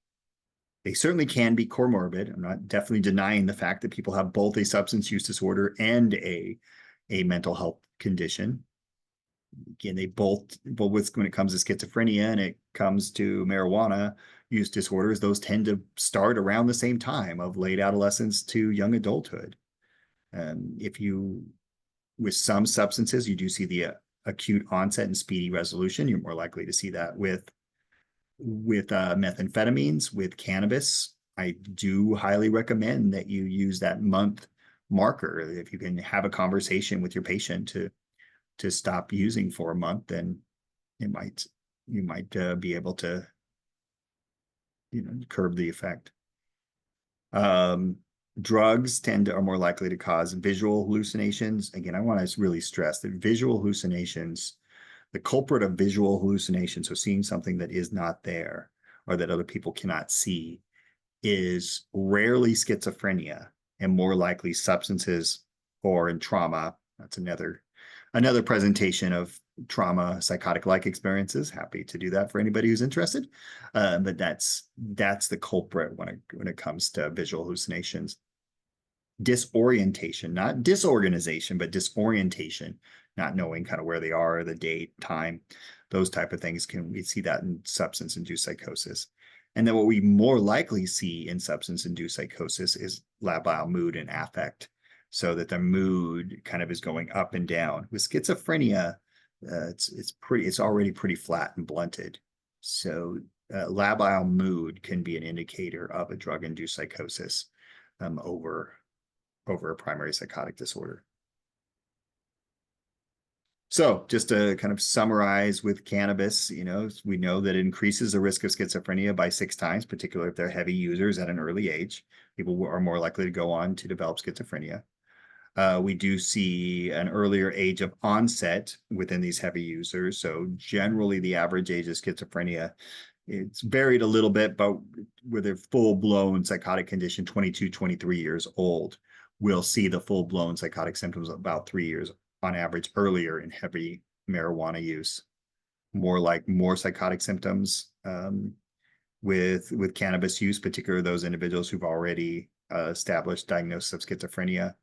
They certainly can be comorbid. I'm not definitely denying the fact that people have both a substance use disorder and a mental health condition. Again, they both, but when it comes to schizophrenia and it comes to marijuana use disorders, those tend to start around the same time of late adolescence to young adulthood. If you, with some substances, you do see the acute onset and speedy resolution. You're more likely to see that with methamphetamines. With cannabis, I do highly recommend that you use that month marker. If you can have a conversation with your patient to stop using for a month, then you might be able to curb the effect. Drugs are more likely to cause visual hallucinations. Again, I want to really stress that visual hallucinations, the culprit of visual hallucinations, so seeing something that is not there or that other people cannot see, is rarely schizophrenia and more likely substances or in trauma. That's another presentation of trauma psychotic-like experiences. Happy to do that for anybody who's interested. But that's the culprit when it comes to visual hallucinations. Disorientation, not disorganization, but disorientation, not knowing kind of where they are, the date, time, those type of things. We see that in substance-induced psychosis. And then what we more likely see in substance-induced psychosis is labile mood and affect, so that the mood kind of is going up and down. With schizophrenia, it's already pretty flat and blunted. So labile mood can be an indicator of a drug-induced psychosis over a primary psychotic disorder. So just to kind of summarize with cannabis, we know that it increases the risk of schizophrenia by 6 times, particularly if they're heavy users at an early age. People are more likely to go on to develop schizophrenia. We do see an earlier age of onset within these heavy users. So generally the average age of schizophrenia, it's varied a little bit, but with a full-blown psychotic condition, 22, 23 years old, we'll see the full-blown psychotic symptoms about 3 years on average earlier in heavy marijuana use. More psychotic symptoms with cannabis use, particularly those individuals who've already established diagnosis of schizophrenia,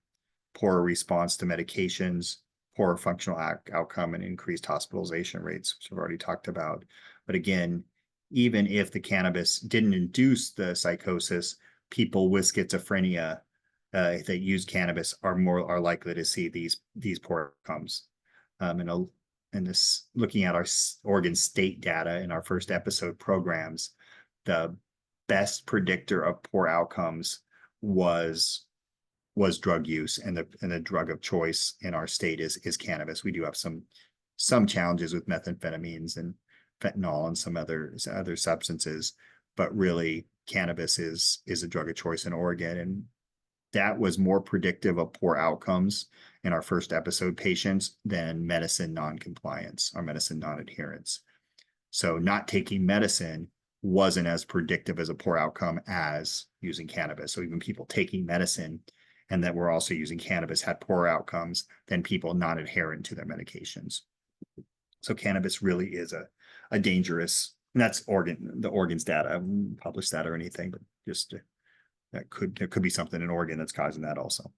poorer response to medications, poorer functional outcome, and increased hospitalization rates, which I've already talked about. But again, even if the cannabis didn't induce the psychosis, people with schizophrenia that use cannabis are likely to see these poor outcomes. And this, looking at our Oregon state data in our first episode programs, the best predictor of poor outcomes was drug use, and the drug of choice in our state is cannabis. We do have some challenges with methamphetamines and fentanyl and some other substances, but really cannabis is a drug of choice in Oregon, and that was more predictive of poor outcomes in our first episode patients than medicine non-compliance or medicine non-adherence. So not taking medicine wasn't as predictive as a poor outcome as using cannabis. So even people taking medicine and that were also using cannabis had poorer outcomes than people not adherent to their medications. So cannabis really is a dangerous, and that's the Oregon's data. I haven't published that or anything, but just there could be something in Oregon that's causing that also.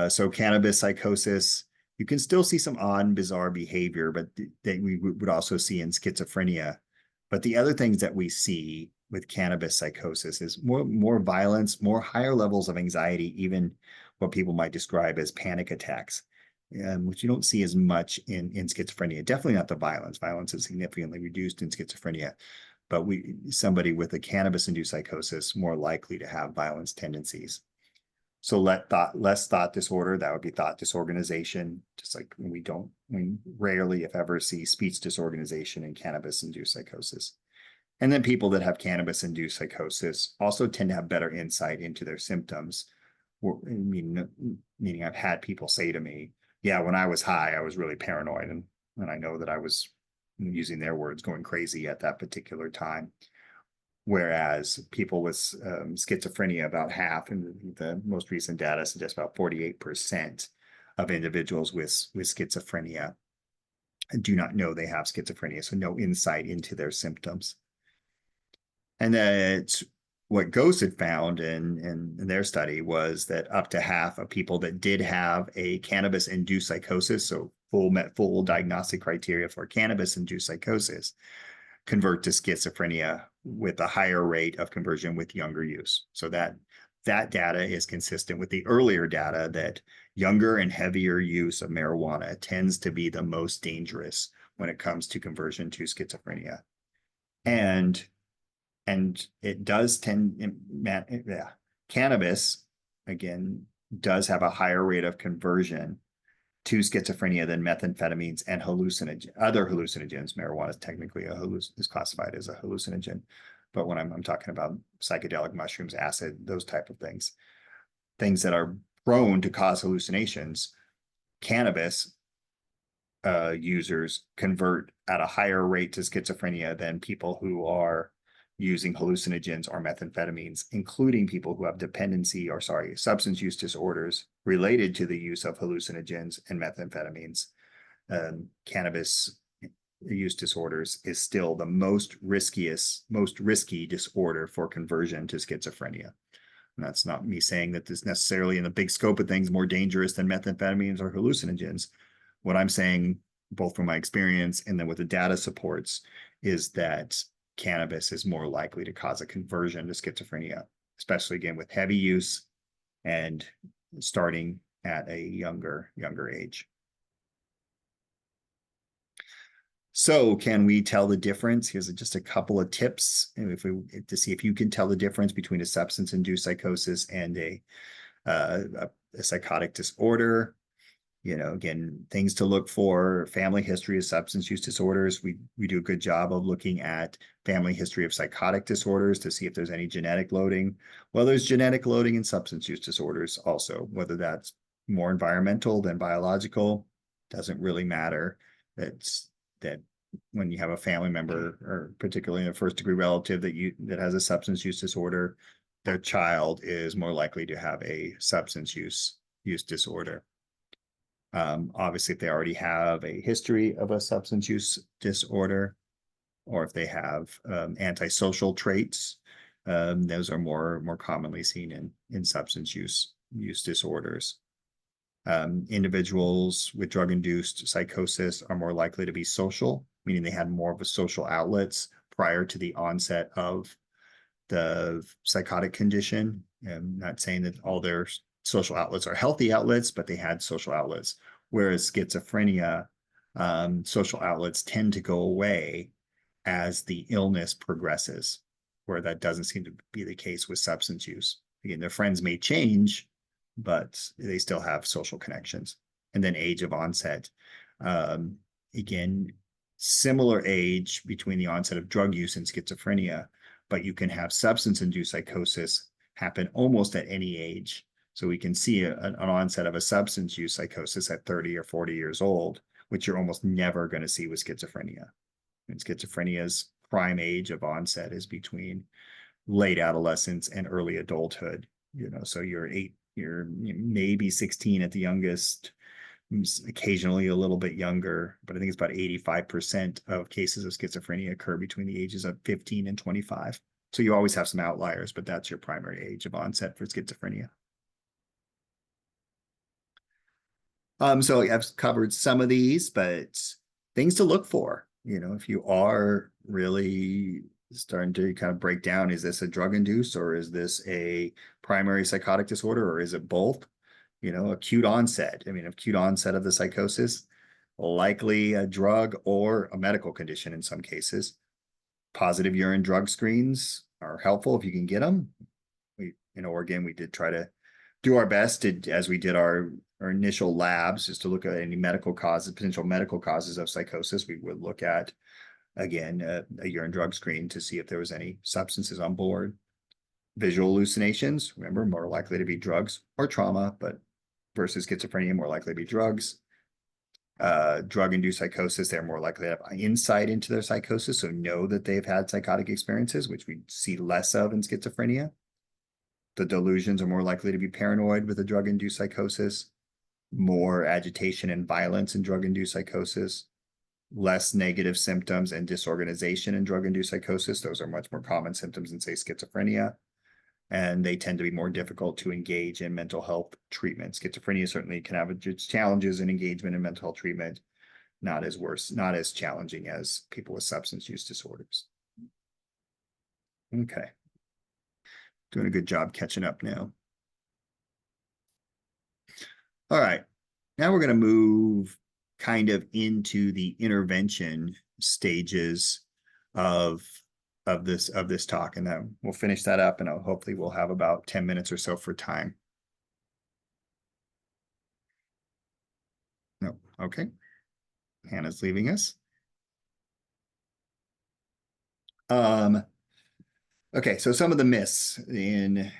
So cannabis psychosis, you can still see some odd and bizarre behavior, but that we would also see in schizophrenia. But the other things that we see with cannabis psychosis is more violence, more higher levels of anxiety, even what people might describe as panic attacks, which you don't see as much in schizophrenia. Definitely not the violence. Violence is significantly reduced in schizophrenia, but somebody with a cannabis-induced psychosis more likely to have violence tendencies. So less thought disorder, that would be thought disorganization, just like we rarely, if ever, see speech disorganization in cannabis-induced psychosis. And then people that have cannabis-induced psychosis also tend to have better insight into their symptoms. Meaning I've had people say to me, yeah, when I was high, I was really paranoid. And I know that I was, using their words, going crazy at that particular time. Whereas people with schizophrenia, about half, and the most recent data suggests about 48% of individuals with schizophrenia do not know they have schizophrenia, so no insight into their symptoms. And that's what Ghost had found in their study, was that up to half of people that did have a cannabis-induced psychosis, so full diagnostic criteria for cannabis-induced psychosis, convert to schizophrenia with a higher rate of conversion with younger use. So that data is consistent with the earlier data that younger and heavier use of marijuana tends to be the most dangerous when it comes to conversion to schizophrenia. And it does cannabis, again, does have a higher rate of conversion to schizophrenia than methamphetamines and other hallucinogens. Marijuana is technically is classified as a hallucinogen, but when I'm talking about psychedelic mushrooms, acid, those type of things that are prone to cause hallucinations, cannabis users convert at a higher rate to schizophrenia than people who are using hallucinogens or methamphetamines, including people who have substance use disorders related to the use of hallucinogens and methamphetamines. Cannabis use disorders is still the most risky disorder for conversion to schizophrenia. And that's not me saying that this necessarily, in the big scope of things, more dangerous than methamphetamines or hallucinogens. What I'm saying, both from my experience and then what the data supports, is that cannabis is more likely to cause a conversion to schizophrenia, especially again with heavy use and starting at a younger age. So can we tell the difference? Here's just a couple of tips to see if you can tell the difference between a substance-induced psychosis and a psychotic disorder. Again, things to look for: family history of substance use disorders. We do a good job of looking at family history of psychotic disorders to see if there's any genetic loading. Well, there's genetic loading in substance use disorders also, whether that's more environmental than biological, doesn't really matter. That when you have a family member, or particularly a first-degree relative that has a substance use disorder, their child is more likely to have a substance use disorder. Obviously, if they already have a history of a substance use disorder, or if they have antisocial traits, those are more commonly seen in substance use disorders. Individuals with drug-induced psychosis are more likely to be social, meaning they had more of a social outlets prior to the onset of the psychotic condition. I'm not saying that all their social outlets are healthy outlets, but they had social outlets. Whereas schizophrenia, social outlets tend to go away as the illness progresses, where that doesn't seem to be the case with substance use. Again, their friends may change, but they still have social connections. And then age of onset. Again, similar age between the onset of drug use and schizophrenia, but you can have substance-induced psychosis happen almost at any age. So we can see an onset of a substance use psychosis at 30 or 40 years old, which you're almost never going to see with schizophrenia. And schizophrenia's prime age of onset is between late adolescence and early adulthood. So you're maybe 16 at the youngest, occasionally a little bit younger, but I think it's about 85% of cases of schizophrenia occur between the ages of 15 and 25. So you always have some outliers, but that's your primary age of onset for schizophrenia. So I've covered some of these, but things to look for, if you are really starting to kind of break down, is this a drug-induced, or is this a primary psychotic disorder, or is it both? Acute onset of the psychosis, likely a drug or a medical condition in some cases. positive urine drug screens are helpful if you can get them. In Oregon, we did try to do our best as we did our initial labs, just to look at any medical causes, potential medical causes of psychosis. We would look at, again, a urine drug screen to see if there was any substances on board. Visual hallucinations, remember, more likely to be drugs or trauma, but versus schizophrenia, more likely to be drugs. Drug-induced psychosis, they're more likely to have insight into their psychosis, so know that they've had psychotic experiences, which we see less of in schizophrenia. The delusions are more likely to be paranoid with a drug-induced psychosis, more agitation and violence in drug-induced psychosis, less negative symptoms and disorganization in drug-induced psychosis. Those are much more common symptoms in, say, schizophrenia, and they tend to be more difficult to engage in mental health treatment. Schizophrenia certainly can have its challenges in engagement in mental health treatment, not as challenging as people with substance use disorders. Okay. Doing a good job catching up now. All right. Now we're going to move kind of into the intervention stages of this talk, and then we'll finish that up, and hopefully we'll have about 10 minutes or so for time. No, okay. Hannah's leaving us. Okay, so some of the myths in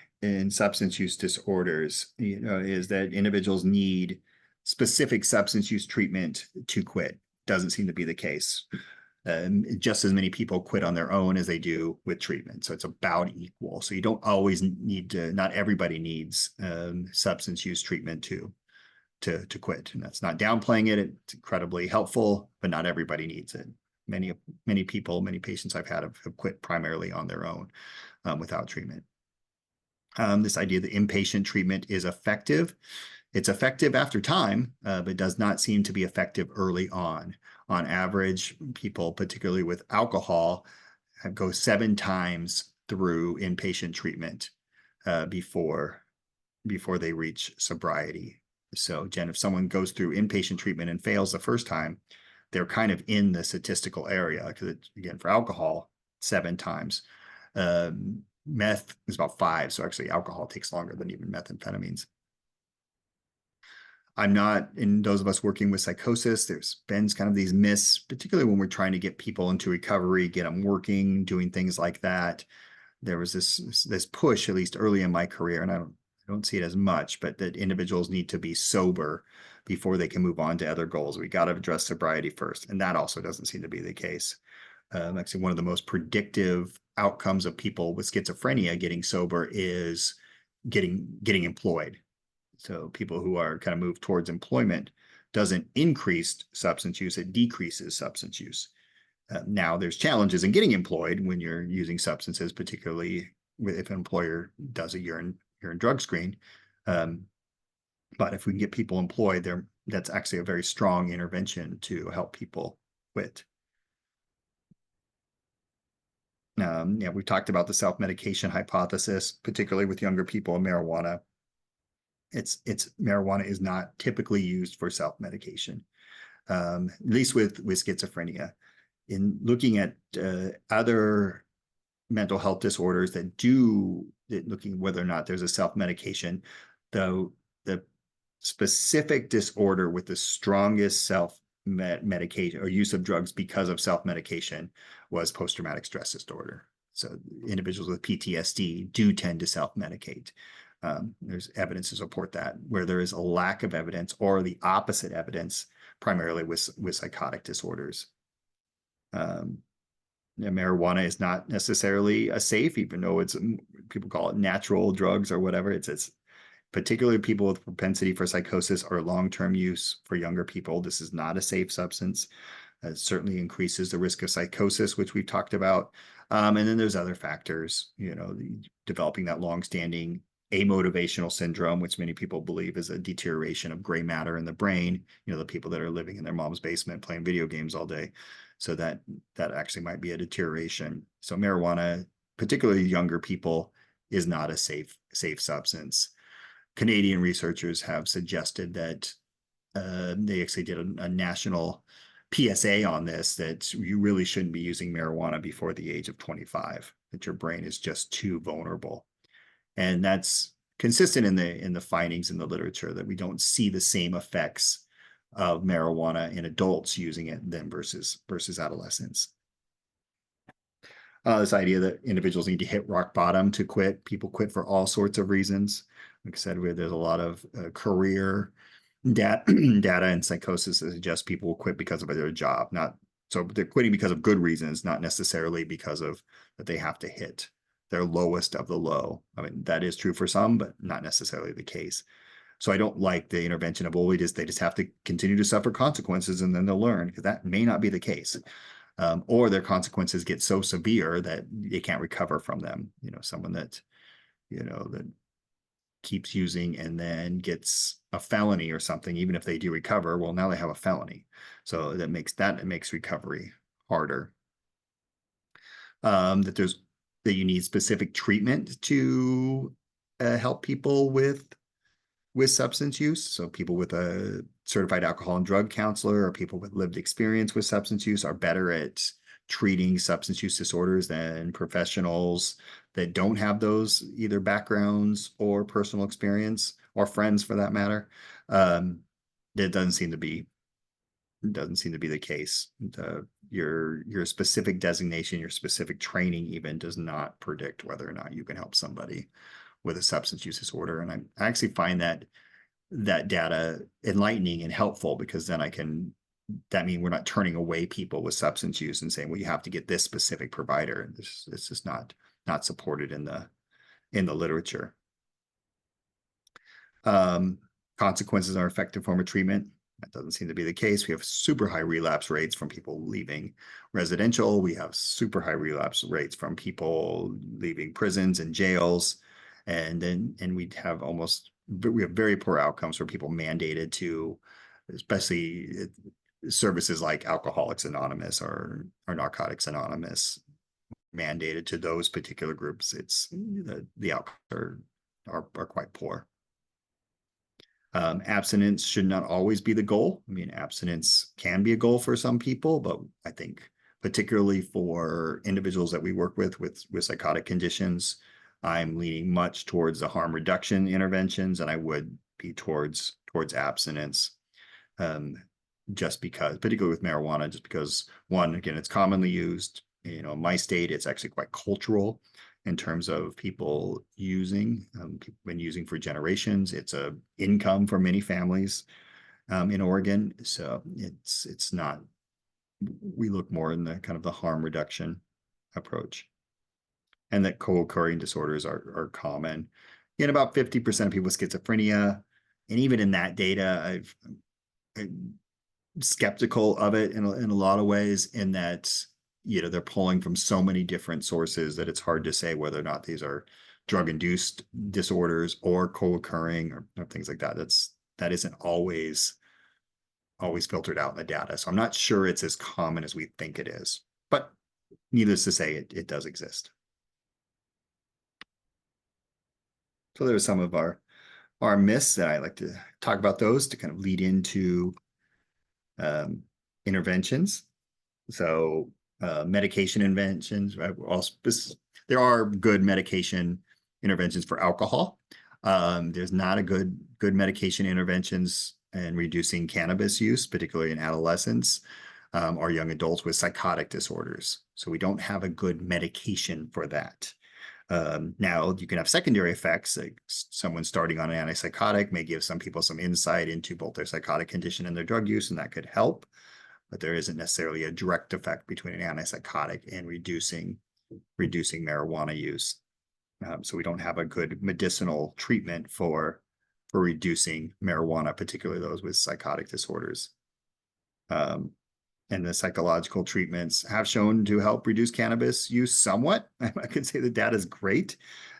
substance use disorders, is that individuals need specific substance use treatment to quit. Doesn't seem to be the case. Just as many people quit on their own as they do with treatment. So it's about equal. So you don't always need to, not everybody needs substance use treatment to quit. And that's not downplaying it. It's incredibly helpful, but not everybody needs it. Many patients I've had have quit primarily on their own without treatment. This idea that inpatient treatment is effective. It's effective after time, but does not seem to be effective early on. On average, people, particularly with alcohol, go 7 times through inpatient treatment before they reach sobriety. So, Jen, if someone goes through inpatient treatment and fails the first time, they're kind of in the statistical area, because, again, for alcohol, 7 times. Meth is about 5, so actually alcohol takes longer than even methamphetamines. I'm not, in those of us working with psychosis, there's been kind of these myths, particularly when we're trying to get people into recovery, get them working, doing things like that. There was this push, at least early in my career, and I don't see it as much, but that individuals need to be sober before they can move on to other goals. We got to address sobriety first, and that also doesn't seem to be the case. Actually, one of the most predictive outcomes of people with schizophrenia getting sober is getting employed. So people who are kind of moved towards employment doesn't increase substance use, it decreases substance use. Now there's challenges in getting employed when you're using substances, particularly if an employer does a urine drug screen. But if we can get people employed, that's actually a very strong intervention to help people quit. We talked about the self-medication hypothesis, particularly with younger people and marijuana. Marijuana is not typically used for self-medication, at least with schizophrenia. In looking at other mental health disorders looking whether or not there's a self-medication, though the specific disorder with the strongest self-medication or use of drugs because of self-medication was post-traumatic stress disorder. So individuals with PTSD do tend to self-medicate. There's evidence to support that, where there is a lack of evidence or the opposite evidence, primarily with psychotic disorders. Marijuana is not necessarily a safe, even though people call it natural drugs or whatever. It's particularly people with propensity for psychosis or long-term use for younger people. This is not a safe substance. It certainly increases the risk of psychosis, which we've talked about. And then there's other factors, developing that long-standing amotivational syndrome, which many people believe is a deterioration of gray matter in the brain, the people that are living in their mom's basement playing video games all day. So that actually might be a deterioration. So marijuana, particularly younger people, is not a safe substance. Canadian researchers have suggested that they actually did a national PSA on this, that you really shouldn't be using marijuana before the age of 25, that your brain is just too vulnerable. And that's consistent in the findings in the literature, that we don't see the same effects of marijuana in adults using it than versus adolescents. This idea that individuals need to hit rock bottom to quit. People quit for all sorts of reasons. Like I said, there's a lot of career data and psychosis that suggests people will quit because of their job. Not so they're quitting because of good reasons, not necessarily because of that they have to hit their lowest of the low. I mean, that is true for some, but not necessarily the case. So I don't like the intervention of, well, they just have to continue to suffer consequences and then they'll learn, because that may not be the case. Or their consequences get so severe that they can't recover from them. Someone that, that keeps using and then gets a felony or something, even if they do recover, well, now they have a felony. So that makes recovery harder. That you need specific treatment to help people with substance use. So people with a certified alcohol and drug counselor or people with lived experience with substance use are better at treating substance use disorders than professionals that don't have those either backgrounds or personal experience, or friends for that matter. That doesn't seem to be the case. Your specific designation, your specific training even does not predict whether or not you can help somebody with a substance use disorder. And I actually find that data enlightening and helpful, because then that means we're not turning away people with substance use and saying, well, you have to get this specific provider. It's just not supported in the literature. Consequences are an effective form of treatment. That doesn't seem to be the case. We have super high relapse rates from people leaving residential. We have super high relapse rates from people leaving prisons and jails. And we have very poor outcomes for people mandated to, especially services like Alcoholics Anonymous or Narcotics Anonymous, mandated to those particular groups. It's the outcomes are quite poor. Abstinence should not always be the goal. I mean, abstinence can be a goal for some people, but I think particularly for individuals that we work with psychotic conditions, I'm leaning much towards the harm reduction interventions, and I would be towards abstinence. Just because, particularly with marijuana, just because, one, again, it's commonly used. In my state, it's actually quite cultural in terms of people using. People have been using for generations. It's a income for many families in Oregon. So it's not. We look more in the kind of the harm reduction approach, and that co-occurring disorders are common in about 50% of people with schizophrenia. And even in that data, I'm skeptical of it in a lot of ways, in that they're pulling from so many different sources that it's hard to say whether or not these are drug-induced disorders or co-occurring or things like that. That isn't always filtered out in the data. So I'm not sure it's as common as we think it is, but needless to say, it does exist. So there's some of our myths that I like to talk about, those to kind of lead into interventions. So medication interventions, right? There are good medication interventions for alcohol. There's not a good medication interventions in reducing cannabis use, particularly in adolescents or young adults with psychotic disorders. So we don't have a good medication for that. Now, you can have secondary effects, like someone starting on an antipsychotic may give some people some insight into both their psychotic condition and their drug use, and that could help. But there isn't necessarily a direct effect between an antipsychotic and reducing marijuana use. So we don't have a good medicinal treatment for reducing marijuana, particularly those with psychotic disorders. And the psychological treatments have shown to help reduce cannabis use somewhat. I could say the data is great,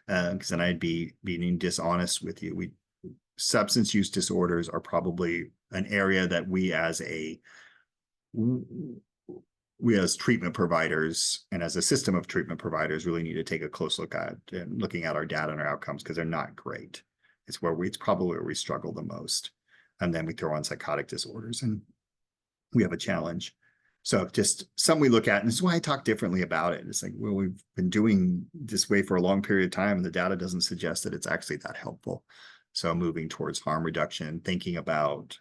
because then I'd be being dishonest with you. Substance use disorders are probably an area that we as treatment providers and as a system of treatment providers really need to take a close look at, and looking at our data and our outcomes, because they're not great. It's probably where we struggle the most. And then we throw on psychotic disorders and we have a challenge. So just something we look at, and this is why I talk differently about it. It's like, well, we've been doing this way for a long period of time, and the data doesn't suggest that it's actually that helpful. So moving towards harm reduction, thinking about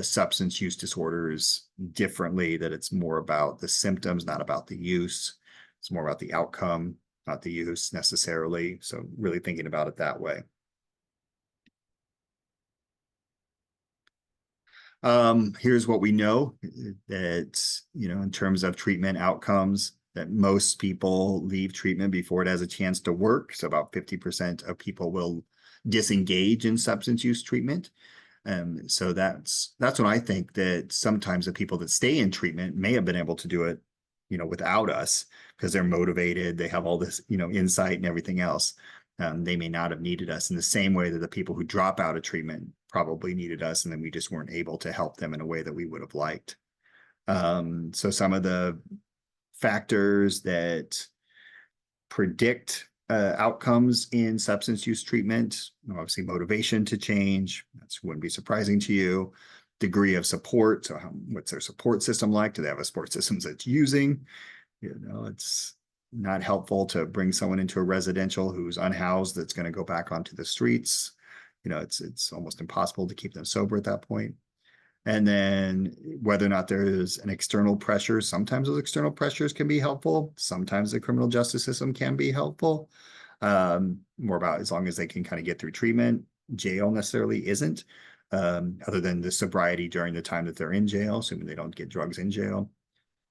substance use disorders differently, that it's more about the symptoms, not about the use. It's more about the outcome, not the use necessarily. So really thinking about it that way. Here's what we know, that, in terms of treatment outcomes, that most people leave treatment before it has a chance to work. So about 50% of people will disengage in substance use treatment. So that's when I think that sometimes the people that stay in treatment may have been able to do it, without us, because they're motivated, they have all this, insight and everything else. They may not have needed us in the same way that the people who drop out of treatment probably needed us, and then we just weren't able to help them in a way that we would have liked. So some of the factors that predict outcomes in substance use treatment, obviously motivation to change, that wouldn't be surprising to you. Degree of support, so what's their support system like? Do they have a support system that's using? It's not helpful to bring someone into a residential who's unhoused that's going to go back onto the streets. It's almost impossible to keep them sober at that point. And then whether or not there is an external pressure, sometimes those external pressures can be helpful. Sometimes the criminal justice system can be helpful. More about as long as they can kind of get through treatment. Jail necessarily isn't, other than the sobriety during the time that they're in jail, assuming they don't get drugs in jail.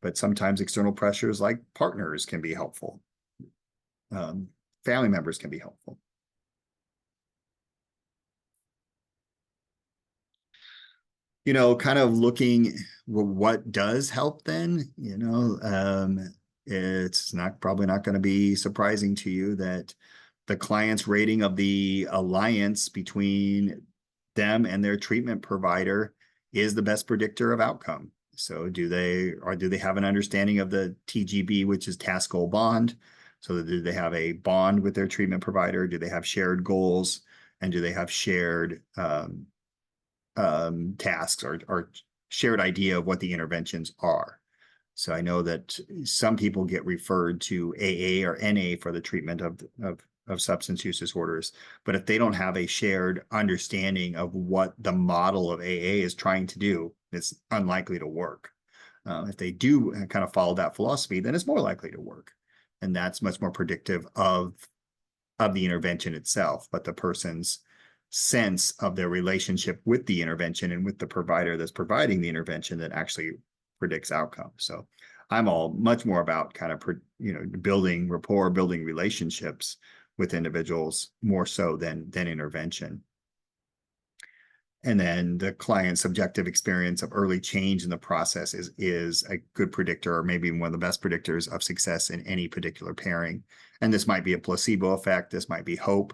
But sometimes external pressures like partners can be helpful. Family members can be helpful. Kind of looking what does help then, it's probably not going to be surprising to you that the client's rating of the alliance between them and their treatment provider is the best predictor of outcome. So do they have an understanding of the TGB, which is task goal bond? So do they have a bond with their treatment provider? Do they have shared goals? And do they have shared tasks or shared idea of what the interventions are? So I know that some people get referred to AA or NA for the treatment of substance use disorders, but if they don't have a shared understanding of what the model of AA is trying to do, it's unlikely to work. If they do kind of follow that philosophy, then it's more likely to work, and that's much more predictive of the intervention itself, but the person's sense of their relationship with the intervention and with the provider that's providing the intervention that actually predicts outcome. So I'm all much more about kind of, building rapport, building relationships with individuals more so than intervention. And then the client's subjective experience of early change in the process is a good predictor, or maybe one of the best predictors of success in any particular pairing. And this might be a placebo effect. This might be hope.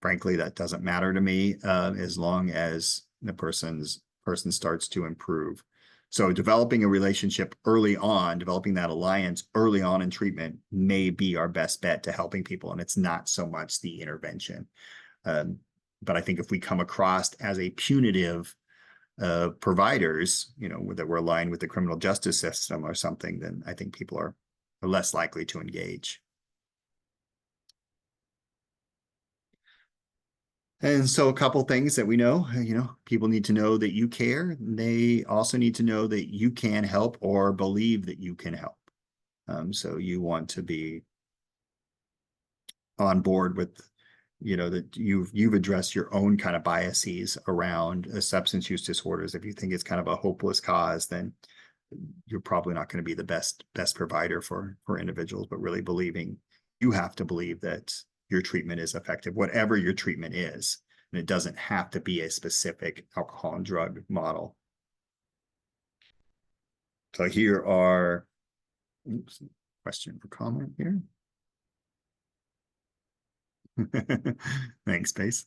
Frankly, that doesn't matter to me, as long as the person starts to improve. So developing a relationship early on, developing that alliance early on in treatment may be our best bet to helping people. And it's not so much the intervention. But I think if we come across as a punitive providers, that we're aligned with the criminal justice system or something, then I think people are less likely to engage. And so a couple things that we know, people need to know that you care. They also need to know that you can help or believe that you can help. So you want to be on board with, that you've addressed your own kind of biases around substance use disorders. If you think it's kind of a hopeless cause, then you're probably not going to be the best provider for individuals, but really you have to believe that your treatment is effective, whatever your treatment is. And it doesn't have to be a specific alcohol and drug model. So here are, question or comment here. Thanks, Pace.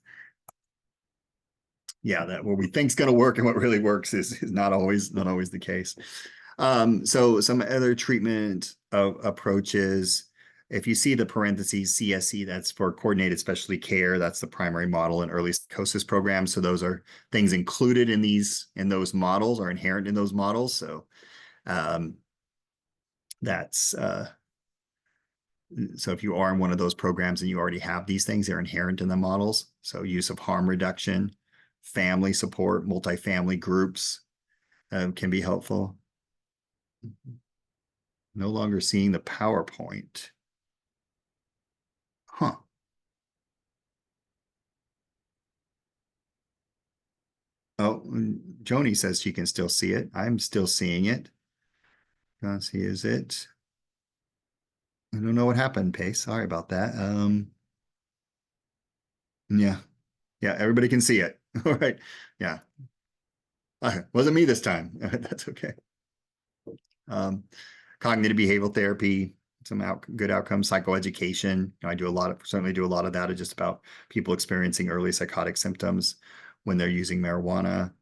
Yeah, that what we think is going to work and what really works is not always the case. So some other treatment approaches. If you see the parentheses CSC, that's for coordinated specialty care. That's the primary model in early psychosis programs. So those are things included in those models or inherent in those models. So That's so if you are in one of those programs and you already have these things, they're inherent in the models. So use of harm reduction, family support, multifamily groups can be helpful. No longer seeing the PowerPoint. Huh. Oh, Joni says she can still see it. I'm still seeing it. Can't see, is it? I don't know what happened, Pace. Sorry about that. Yeah. Yeah, everybody can see it. All right. Yeah. Wasn't me this time. That's okay. Cognitive behavioral therapy, some good outcomes, psychoeducation. I do a lot of, certainly do a lot of that, just about people experiencing early psychotic symptoms when they're using marijuana.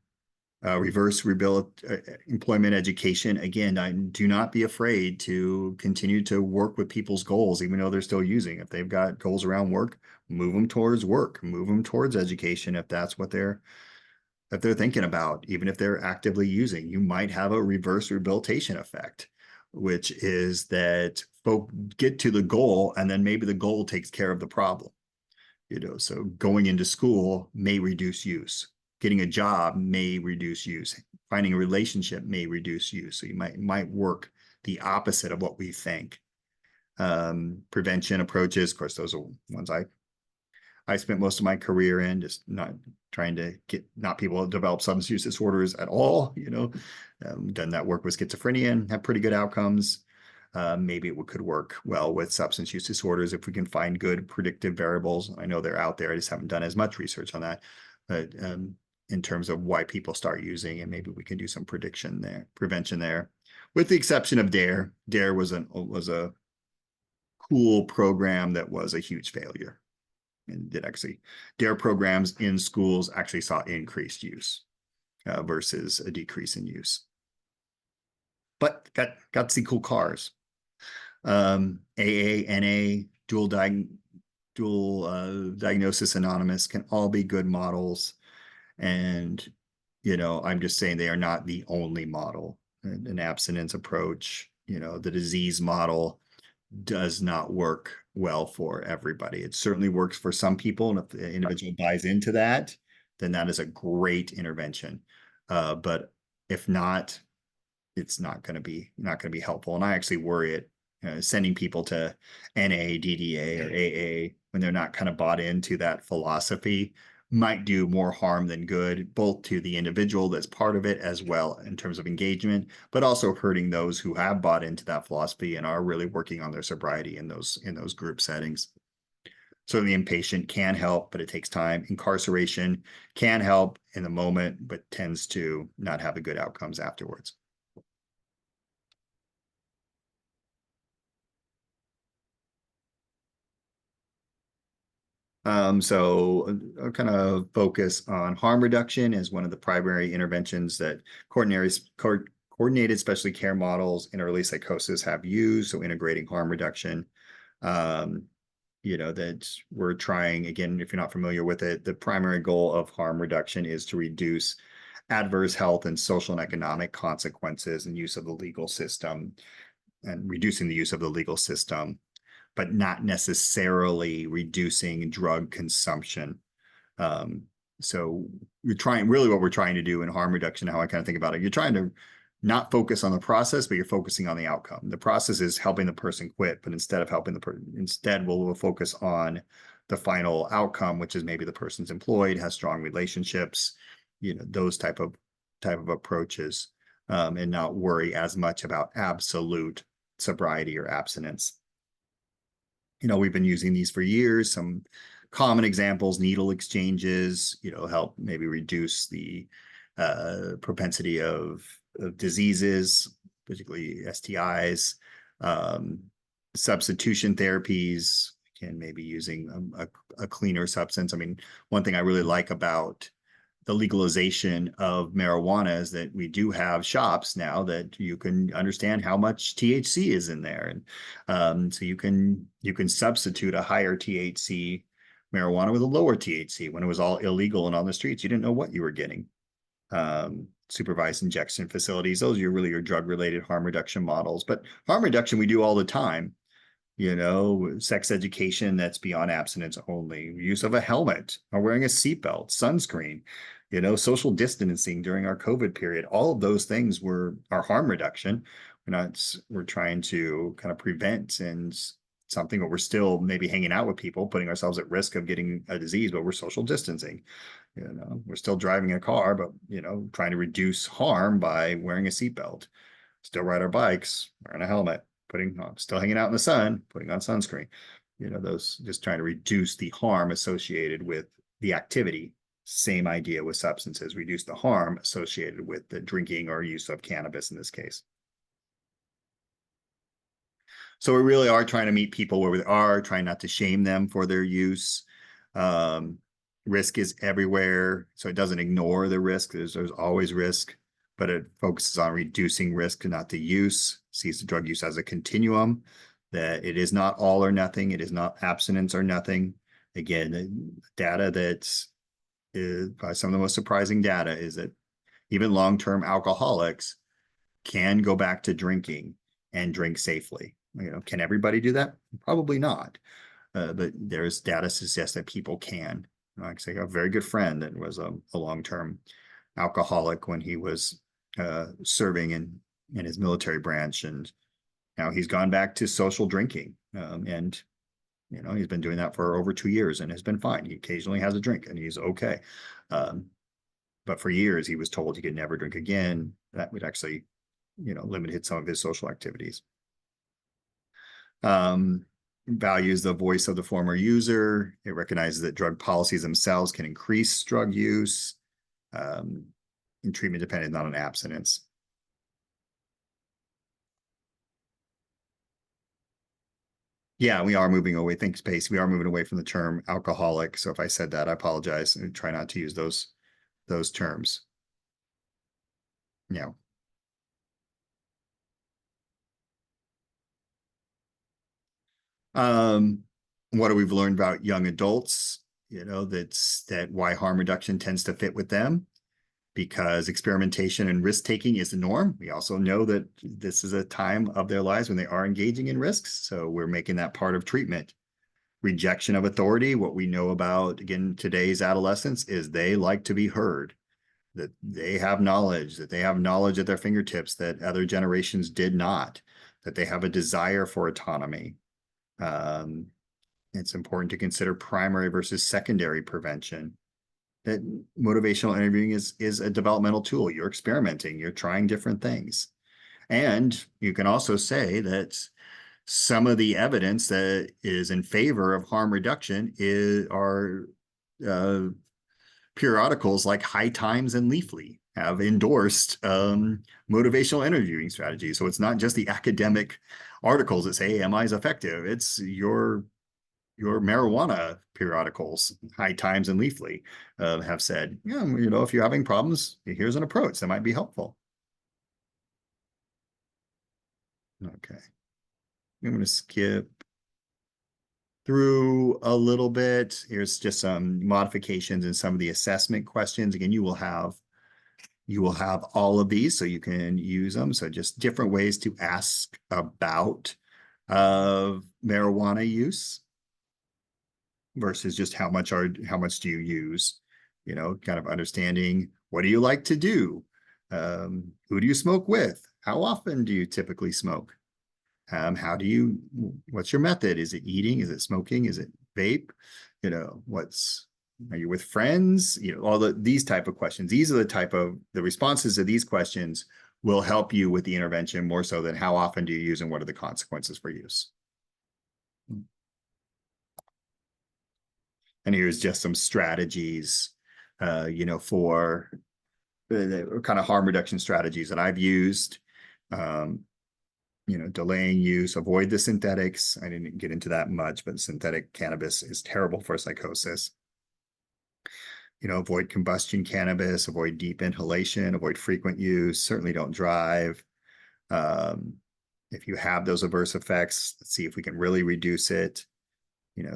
Reverse employment education. Again, do not be afraid to continue to work with people's goals, even though they're still using. If they've got goals around work, move them towards work, move them towards education. If that's what they're thinking about, even if they're actively using, you might have a reverse rehabilitation effect, which is that folk get to the goal and then maybe the goal takes care of the problem. So going into school may reduce use. Getting a job may reduce use. Finding a relationship may reduce use. So you might work the opposite of what we think. Prevention approaches, of course, those are ones I spent most of my career in, just not trying to get not people to develop substance use disorders at all. Done that work with schizophrenia and have pretty good outcomes. Maybe it could work well with substance use disorders if we can find good predictive variables. I know they're out there. I just haven't done as much research on that. But in terms of why people start using, and maybe we can do some prevention there, with the exception of DARE. DARE was a cool program that was a huge failure. And did actually, DARE programs in schools actually saw increased use versus a decrease in use. But got to see cool cars. AA, NA, dual diagnosis anonymous can all be good models. And, I'm just saying they are not the only model. An abstinence approach, the disease model does not work well for everybody. It certainly works for some people. And if the individual buys into that, then that is a great intervention. But if not, it's not going to be helpful. And I actually worry it sending people to NA, DDA, or AA when they're not kind of bought into that philosophy might do more harm than good, both to the individual that's part of it as well in terms of engagement, but also hurting those who have bought into that philosophy and are really working on their sobriety in those group settings. So the inpatient can help, but it takes time. Incarceration can help in the moment, but tends to not have the good outcomes afterwards. So I'll kind of focus on harm reduction as one of the primary interventions that coordinated specialty care models in early psychosis have used. So integrating harm reduction, that we're trying, again, if you're not familiar with it, the primary goal of harm reduction is to reduce adverse health and social and economic consequences and use of the legal system and reducing the use of the legal system, but not necessarily reducing drug consumption. So what we're trying to do in harm reduction, how I kind of think about it, you're trying to not focus on the process, but you're focusing on the outcome. The process is helping the person quit, but instead of helping the person, instead we'll focus on the final outcome, which is maybe the person's employed, has strong relationships, those type of approaches, and not worry as much about absolute sobriety or abstinence. We've been using these for years. Some common examples, needle exchanges, help maybe reduce the propensity of diseases, particularly STIs. Substitution therapies, can maybe using a cleaner substance. I mean, one thing I really like about the legalization of marijuana is that we do have shops now that you can understand how much THC is in there. And so you can substitute a higher THC marijuana with a lower THC. When it was all illegal and on the streets, you didn't know what you were getting. supervised injection facilities. Those are really your drug-related harm reduction models. But harm reduction we do all the time. Sex education that's beyond abstinence only, use of a helmet or wearing a seatbelt, sunscreen, social distancing during our COVID period. All of those things are harm reduction. We're trying to kind of prevent and something, but we're still maybe hanging out with people, putting ourselves at risk of getting a disease, but we're social distancing. We're still driving a car, but trying to reduce harm by wearing a seatbelt, still ride our bikes, wearing a helmet, still hanging out in the sun, putting on sunscreen. Those just trying to reduce the harm associated with the activity. Same idea with substances, reduce the harm associated with the drinking or use of cannabis in this case. So we really are trying to meet people where they are, trying not to shame them for their use. Risk is everywhere, so it doesn't ignore the risk. There's always risk, but it focuses on reducing risk, not the use, sees the drug use as a continuum, that it is not all or nothing. It is not abstinence or nothing. Again, the data that is probably some of the most surprising data is that even long-term alcoholics can go back to drinking and drink safely. Can everybody do that? Probably not. But there's data suggests that people can. Like I say, a very good friend that was a long-term alcoholic when he was serving in his military branch, and now he's gone back to social drinking, and he's been doing that for over 2 years and has been fine. He occasionally has a drink and he's okay, but for years he was told he could never drink again. That would actually limited some of his social activities. Values the voice of the former user. It recognizes that drug policies themselves can increase drug use, and treatment dependent, not on abstinence. Yeah, we are moving away. Thanks, Pace. We are moving away from the term alcoholic. So if I said that, I apologize, and try not to use those terms. Yeah. What we've learned about young adults, that why harm reduction tends to fit with them, because experimentation and risk-taking is the norm. We also know that this is a time of their lives when they are engaging in risks. So we're making that part of treatment. Rejection of authority. What we know about, again, today's adolescents is they like to be heard, that they have knowledge at their fingertips that other generations did not, that they have a desire for autonomy. It's important to consider primary versus secondary prevention. That motivational interviewing is a developmental tool. You're experimenting, you're trying different things. And you can also say that some of the evidence that is in favor of harm reduction are periodicals like High Times and Leafly have endorsed motivational interviewing strategies. So it's not just the academic articles that say AMI is effective. It's your marijuana periodicals, High Times and Leafly, have said, if you're having problems, here's an approach that might be helpful. Okay. I'm going to skip through a little bit. Here's just some modifications in some of the assessment questions. Again, you will have all of these, so you can use them. So just different ways to ask about marijuana use versus just how much do you use, kind of understanding, what do you like to do? Who do you smoke with? How often do you typically smoke? What's your method? Is it eating? Is it smoking? Is it vape? Are you with friends? These type of questions. These are the responses to these questions will help you with the intervention more so than how often do you use and what are the consequences for use. And here's just some strategies, for the kind of harm reduction strategies that I've used. Delaying use, avoid the synthetics. I didn't get into that much, but synthetic cannabis is terrible for psychosis. Avoid combustion cannabis, avoid deep inhalation, avoid frequent use, certainly don't drive. If you have those adverse effects, let's see if we can really reduce it.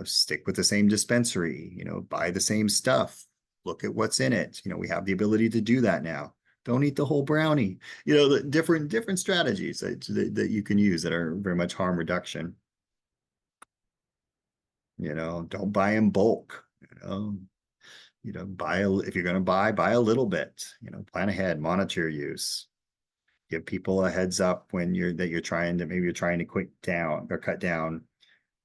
Stick with the same dispensary, buy the same stuff, look at what's in it. We have the ability to do that now. Don't eat the whole brownie. You know, the different strategies that you can use that are very much harm reduction. You know, don't buy in bulk. Buy if you're going to buy a little bit. You know, plan ahead, monitor your use. Give people a heads up when you're trying to cut down.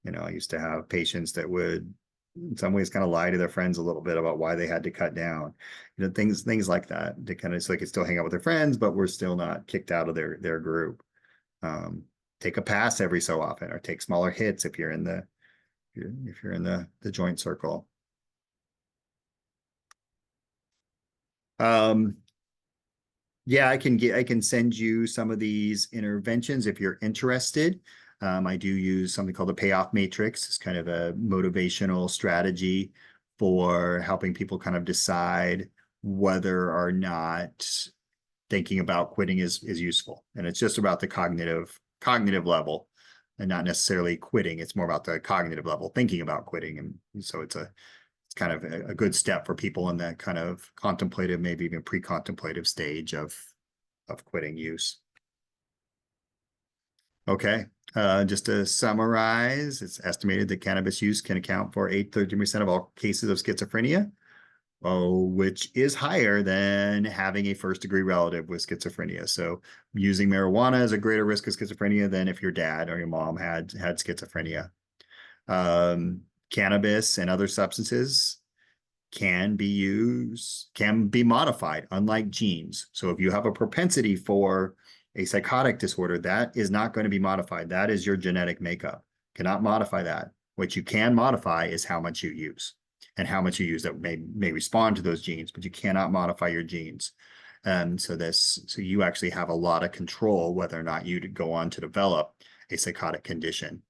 You know, I used to have patients that would in some ways kind of lie to their friends a little bit about why they had to cut down. You know, things like that. To kind of so they could still hang out with their friends, but we're still not kicked out of their group. Take a pass every so often, or take smaller hits if you're in the joint circle. Yeah, I can send you some of these interventions if you're interested. I do use something called the payoff matrix. It's kind of a motivational strategy for helping people kind of decide whether or not thinking about quitting is useful. And it's just about the cognitive level and not necessarily quitting. It's more about the cognitive level, thinking about quitting. And so it's kind of a good step for people in that kind of contemplative, maybe even pre-contemplative stage of quitting use. Okay, just to summarize, it's estimated that cannabis use can account for 13% of all cases of schizophrenia, which is higher than having a first-degree relative with schizophrenia. So using marijuana is a greater risk of schizophrenia than if your dad or your mom had schizophrenia. Cannabis and other substances can be modified, unlike genes. So if you have a propensity for a psychotic disorder, that is not going to be modified. That is your genetic makeup. Cannot modify that. What you can modify is how much you use, and how much you use that may respond to those genes, but you cannot modify your genes. So you actually have a lot of control whether or not you go on to develop a psychotic condition.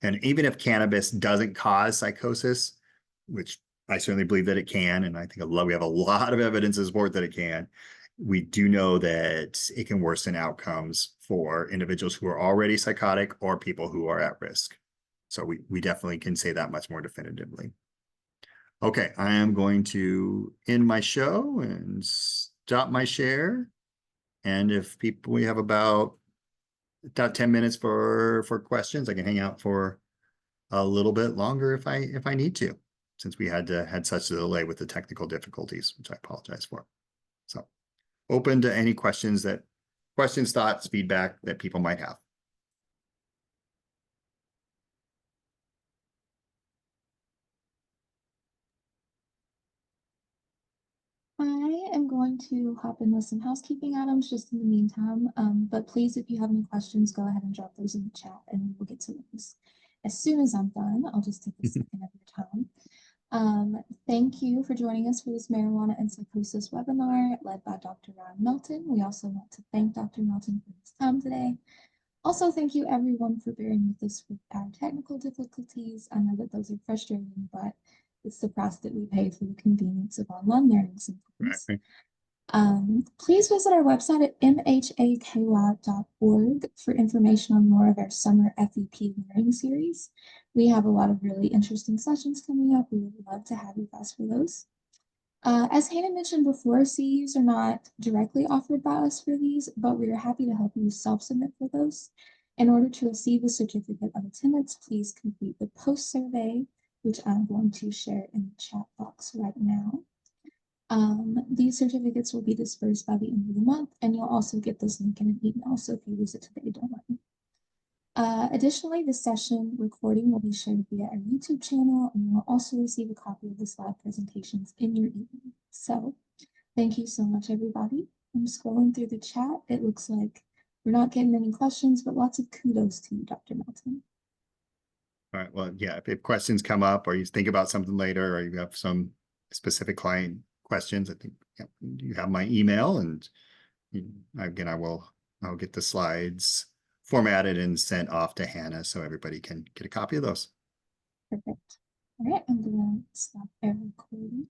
And even if cannabis doesn't cause psychosis, which I certainly believe that it can, and I think we have a lot of evidence to support that it can, we do know that it can worsen outcomes for individuals who are already psychotic or people who are at risk. So we definitely can say that much more definitively. Okay, I am going to end my show and stop my share. And if we have about 10 minutes for questions, I can hang out for a little bit longer if I need to, since we had such a delay with the technical difficulties, which I apologize for. So open to any questions, thoughts, feedback that people might have. I am going to hop in with some housekeeping items just in the meantime. But please, if you have any questions, go ahead and drop those in the chat and we'll get to those. As soon as I'm done, I'll just take a second of your time. Thank you for joining us for this Marijuana and Psychosis webinar led by Dr. Ryan Melton. We also want to thank Dr. Melton for his time today. Also, thank you everyone for bearing with us with our technical difficulties. I know that those are frustrating, but it's the price that we pay for the convenience of online learning sometimes. Right. Please visit our website at mhaky.org for information on more of our summer FEP learning series. We have a lot of really interesting sessions coming up. We would love to have you guys for those. As Hannah mentioned before, CEUs are not directly offered by us for these, but we are happy to help you self-submit for those. In order to receive a certificate of attendance, please complete the post survey, which I'm going to share in the chat box right now. These certificates will be dispersed by the end of the month, and you'll also get this link in an email. So if you use it today, don't worry. Additionally, the session recording will be shared via our YouTube channel, and you will also receive a copy of the slide presentations in your email. So thank you so much, everybody. I'm scrolling through the chat. It looks like we're not getting any questions, but lots of kudos to you, Dr. Melton. All right. Well, yeah, if questions come up or you think about something later or you have some specific client questions, I think you have my email, and again, I'll get the slides formatted and sent off to Hannah so everybody can get a copy of those. Perfect. All right, I'm going to stop our recording.